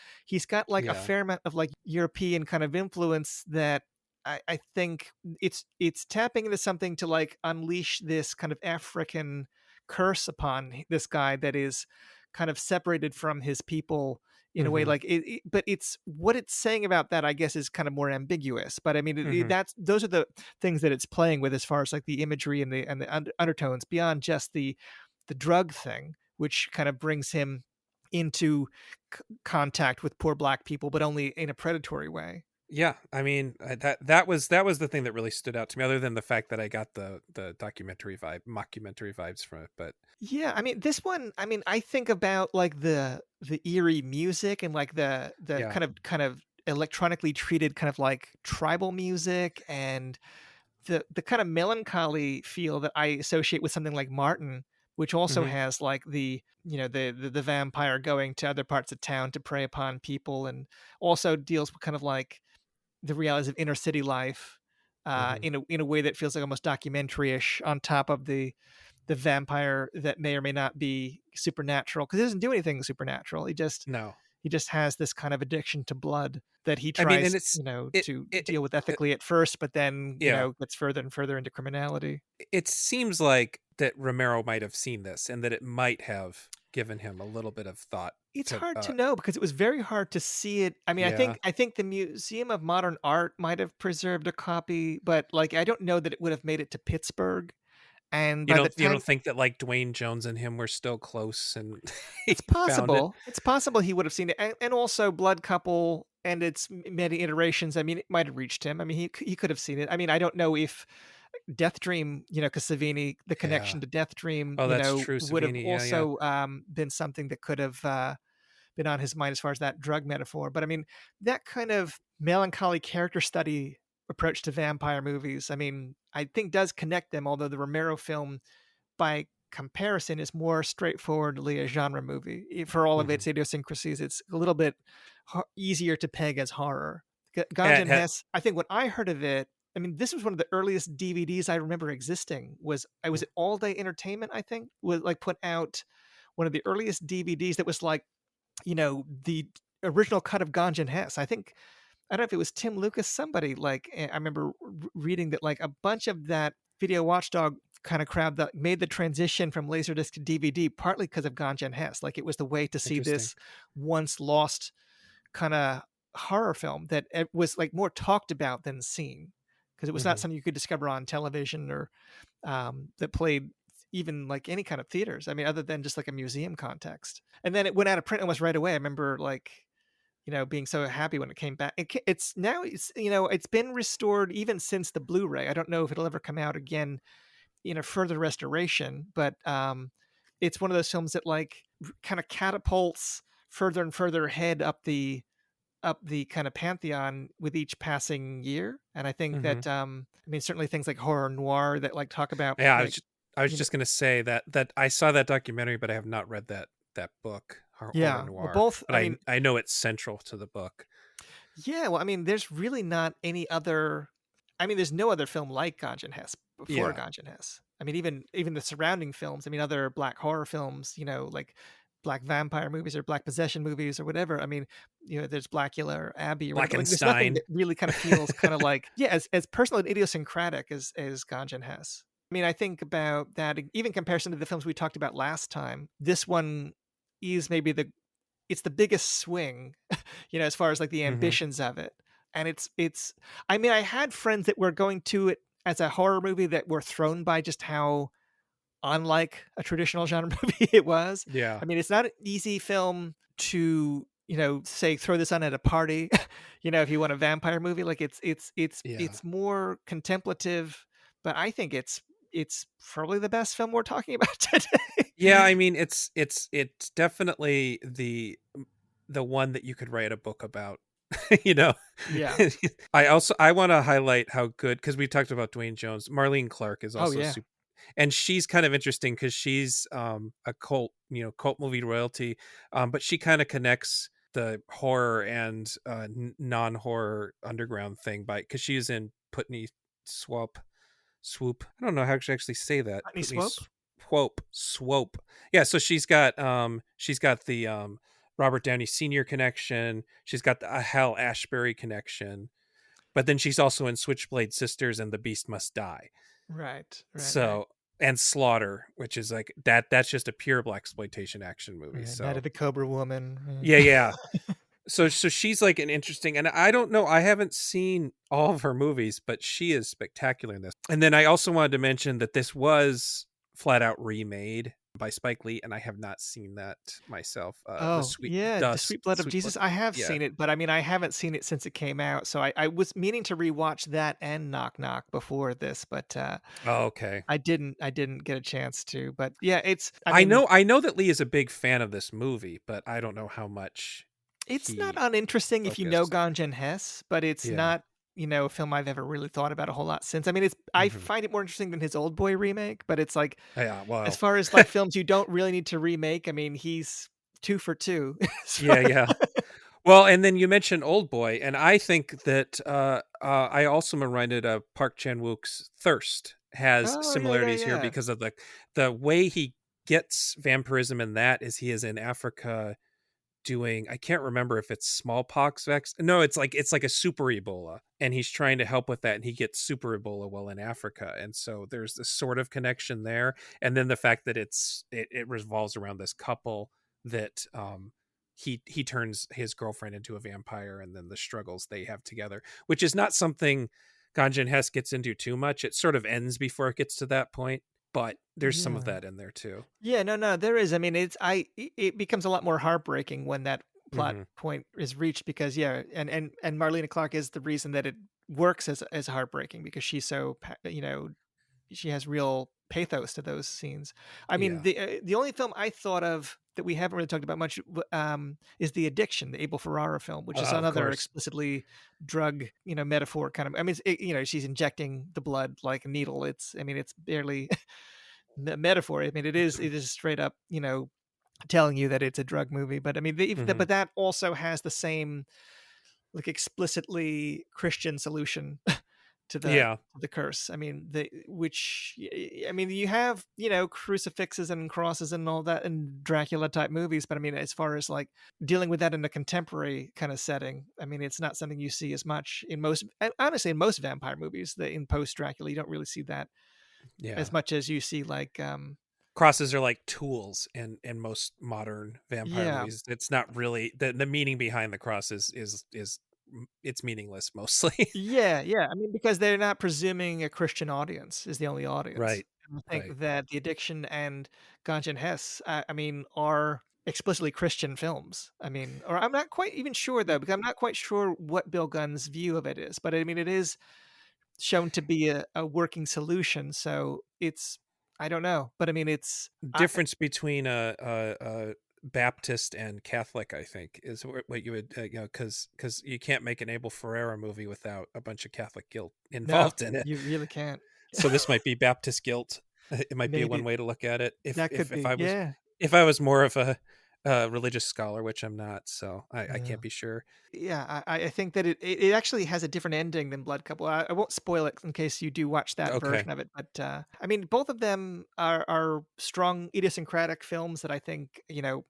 got like a Yeah. fair amount of like European kind of influence that I think it's tapping into something to like unleash this kind of African curse upon this guy that is kind of separated from his people in a way Mhm. like but it's what it's saying about that I guess is kind of more ambiguous, but I mean Mhm. that's those are the things that it's playing with as far as like the imagery and the undertones beyond just the drug thing, which kind of brings him into contact with poor black people but only in a predatory way. Yeah, I mean, that was the thing that really stood out to me, other than the fact that I got the documentary mockumentary vibes from it. But Yeah, I mean, this one, I mean, I think about like the eerie music and like the yeah. kind of electronically treated kind of like tribal music and the kind of melancholy feel that I associate with something like Martin, which also Hmm. has like the vampire going to other parts of town to prey upon people and also deals with kind of like the realities of inner city life Hmm. in a way that feels like almost documentary-ish on top of the vampire that may or may not be supernatural because he doesn't do anything supernatural. No, He just has this kind of addiction to blood that he I mean, tries, and it to it, deal with ethically at first, but then, yeah, gets further and further into criminality. it seems like that Romero might have seen this and that it might have given him a little bit of thought It's to hard to know because it was very hard to see it. I mean, yeah. I think the Museum of Modern Art might have preserved a copy, but like I don't know that it would have made it to Pittsburgh. And by the You don't time think that like Dwayne Jones and him were still close and he found it? it's possible he would have seen it, and also Blood Couple and its many iterations. I mean, it might have reached him. I mean, he could have seen it. I mean, I don't know if Death Dream, because Savini, the Yeah. connection to Death Dream, Oh, that's true, would have Savini. Yeah, yeah. also been something that could have been on his mind as far as that drug metaphor. But I mean, that kind of melancholy character study approach to vampire movies, I mean, I think does connect them. Although the Romero film, by comparison, is more straightforwardly a genre movie. For all of Mhm. its idiosyncrasies, it's a little bit easier to peg as horror. Ganja It and ha Hess, I think when I heard of it, I mean, this was one of the earliest DVDs I remember existing. Was it All Day Entertainment, I think, was like put out one of the earliest DVDs that was like, the original cut of Ganja Hess. I don't know if it was Tim Lucas, somebody like, I remember reading that like a bunch of that video watchdog kind of crowd that made the transition from Laserdisc to DVD partly because of Ganja Hess. Like it was the way to see Interesting. this once lost kind of horror film that it was like more talked about than seen, because it was not Hmm. something you could discover on television or that played even like any kind of theaters. I mean, other than just like a museum context. And then it went out of print almost right away. I remember like, being so happy when it came back. It's now it's been restored even since the Blu-ray. I don't know if it'll ever come out again in a further restoration, but it's one of those films that like kind of catapults further and further ahead up the kind of pantheon with each passing year. And I think Hmm. that I mean, certainly things like horror noir that like talk about Yeah, like, I was you know just gonna say that I saw that documentary, but I have not read that book, Horror yeah, well, Noir. both, But I mean, I know it's central to the book. yeah, well, I mean, there's really not any other. I mean, there's no other film like Ganja Hess before Yeah, Ganja Hess. I mean, even the surrounding films. I mean, other black horror films. Like black vampire movies or black possession movies or whatever. I mean, there's Blackula or Abbey or whatever. Like, there's nothing Blackenstein. that really kind of feels kind of like, yeah, as personal and idiosyncratic as Ganja Hess. I mean, I think about that even in comparison to the films we talked about last time. This one is maybe it's the biggest swing, as far as like the Hmm. ambitions of it. And it's I mean, I had friends that were going to it as a horror movie that were thrown by just how unlike a traditional genre movie it was. Yeah, I mean, it's not an easy film to, say throw this on at a party, if you want a vampire movie. Like yeah. it's more contemplative, but I think it's probably the best film we're talking about today. Yeah, I mean, it's definitely the one that you could write a book about, you know? Yeah. I wanna highlight how good, because we talked about Dwayne Jones. Marlene Clark is Oh also yeah. super, and she's kind of interesting because she's, a cult movie royalty, but she kinda connects the horror and, n non-horror underground thing by, because she is in Putney Swap Swoop. I don't know how to actually say that. Putney Putney Swope? Swope. Yeah, so she's got the Robert Downey Sr. connection. She's got the Hal Ashbury connection. But then she's also in Switchblade Sisters and The Beast Must Die. Right, right, right. So, and Slaughter, which is like that's just a pure black exploitation action movie. Right, Night So, of the Cobra Woman. yeah, yeah. So she's like an interesting, and I don't know, I haven't seen all of her movies, but she is spectacular in this. And then I also wanted to mention that this was flat out remade by Spike Lee, and I have not seen that myself. Oh, yeah, The Sweet Blood of Sweet Blood. Jesus. I have Yeah. seen it, but I mean, I haven't seen it since it came out. So I was meaning to rewatch that and Knock Knock before this, but Oh, okay. I didn't get a chance to. But yeah, I mean, I know that Lee is a big fan of this movie, but I don't know how much it's not he uninteresting if you know focused. Ganja and Hess, but it's Yeah. not, a film I've ever really thought about a whole lot since. I mean, I Hmm. find it more interesting than his Old Boy remake, but it's like, Yeah. as Well. far as like films you don't really need to remake, I mean, he's two for two. Yeah. Yeah. Well, and then you mentioned Old Boy, and I think that I also am reminded of Park Chan Wook's Thirst has Oh, yeah, yeah, similarities here yeah. because of the way he gets vampirism in that is he is in Africa doing, I can't remember if it's smallpox vex. No, it's like a super Ebola, and he's trying to help with that, and he gets super Ebola while in Africa, and so there's this sort of connection there, and then the fact that it revolves around this couple that he turns his girlfriend into a vampire, and then the struggles they have together, which is not something Ganjan Hess gets into too much. It sort of ends before it gets to that point, but there's some of Yeah. that in there too. Yeah, no, no, there is. I mean, it becomes a lot more heartbreaking when that plot Hmm. point is reached because yeah, and Marlena Clark is the reason that it works as heartbreaking because she's so she has real pathos to those scenes. I mean, Yeah. the only film I thought of that we haven't really talked about much is The Addiction, the Abel Ferrara film, which is Of another course. explicitly drug metaphor kind of. I mean, she's injecting the blood like a needle. I mean, it's barely metaphor. I mean, it is straight up, telling you that it's a drug movie. But I mean, Hmm. but that also has the same like explicitly Christian solution to Yeah. the curse. I mean, I mean, you have, crucifixes and crosses and all that in Dracula type movies, but I mean, as far as like dealing with that in a contemporary kind of setting, I mean, it's not something you see as much in most, honestly, in most vampire movies. That in post Dracula, you don't really see that Yeah. as much as you see like, Crosses are like tools in most modern vampire yeah, movies. It's not really the meaning behind the cross is it's meaningless mostly. yeah. I mean, because they're not presuming a Christian audience is the only audience. Right. And I Right. think that The Addiction and Ganja Hess, I mean, are explicitly Christian films. I mean, or I'm not quite even sure though, because I'm not quite sure what Bill Gunn's view of it is. But I mean, it is shown to be a working solution. So it's, I don't know, but I mean, Difference between a Baptist and Catholic, I think, is what you would because you can't make an Abel Ferrara movie without a bunch of Catholic guilt no, involved in it. you really can't. So this might be Baptist guilt. It might be one Maybe way to look at it. that could If be, I was yeah. more of a religious scholar, which I'm not, so I Yeah. can't be sure. Yeah, I think that it actually has a different ending than Blood Couple. I won't spoil it in case you do watch that Okay. version of it, but I mean, both of them are strong, idiosyncratic films that I think,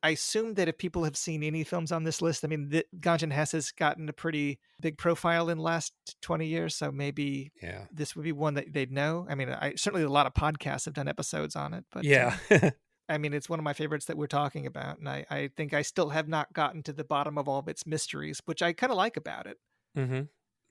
I assume that if people have seen any films on this list, I mean, Ganja and Hess has gotten a pretty big profile in the last 20 years, so maybe Yeah. this would be one that they'd know. I mean, I certainly a lot of podcasts have done episodes on it, but Yeah. I mean, it's one of my favorites that we're talking about, and I think I still have not gotten to the bottom of all of its mysteries, which I kind of like about it. Mm-hmm.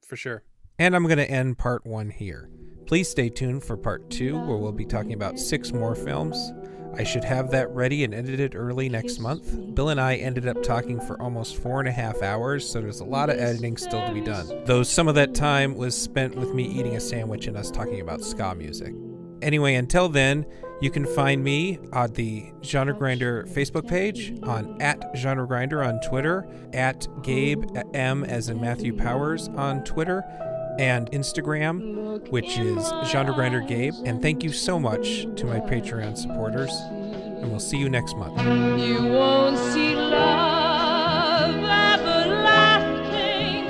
For sure. And I'm going to end part 1 here. Please stay tuned for part 2, where we'll be talking about 6 more films. I should have that ready and edited early next month. Bill and I ended up talking for almost 4.5 hours, so there's a lot of editing still to be done. Though some of that time was spent with me eating a sandwich and us talking about ska music. Anyway, until then, you can find me on the Genre Grinder Facebook page, on @GenreGrinder on Twitter, @Gabe M as in Matthew Powers on Twitter, and Instagram, which is Genre Grinder Gabe. And thank you so much to my Patreon supporters, and we'll see you next month. You won't see love everlasting,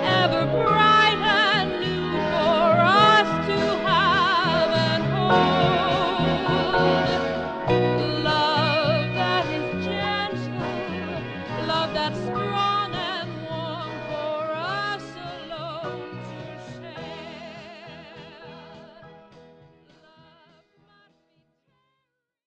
ever bright and new for us to have and hold. Love that is gentle, love that's strong.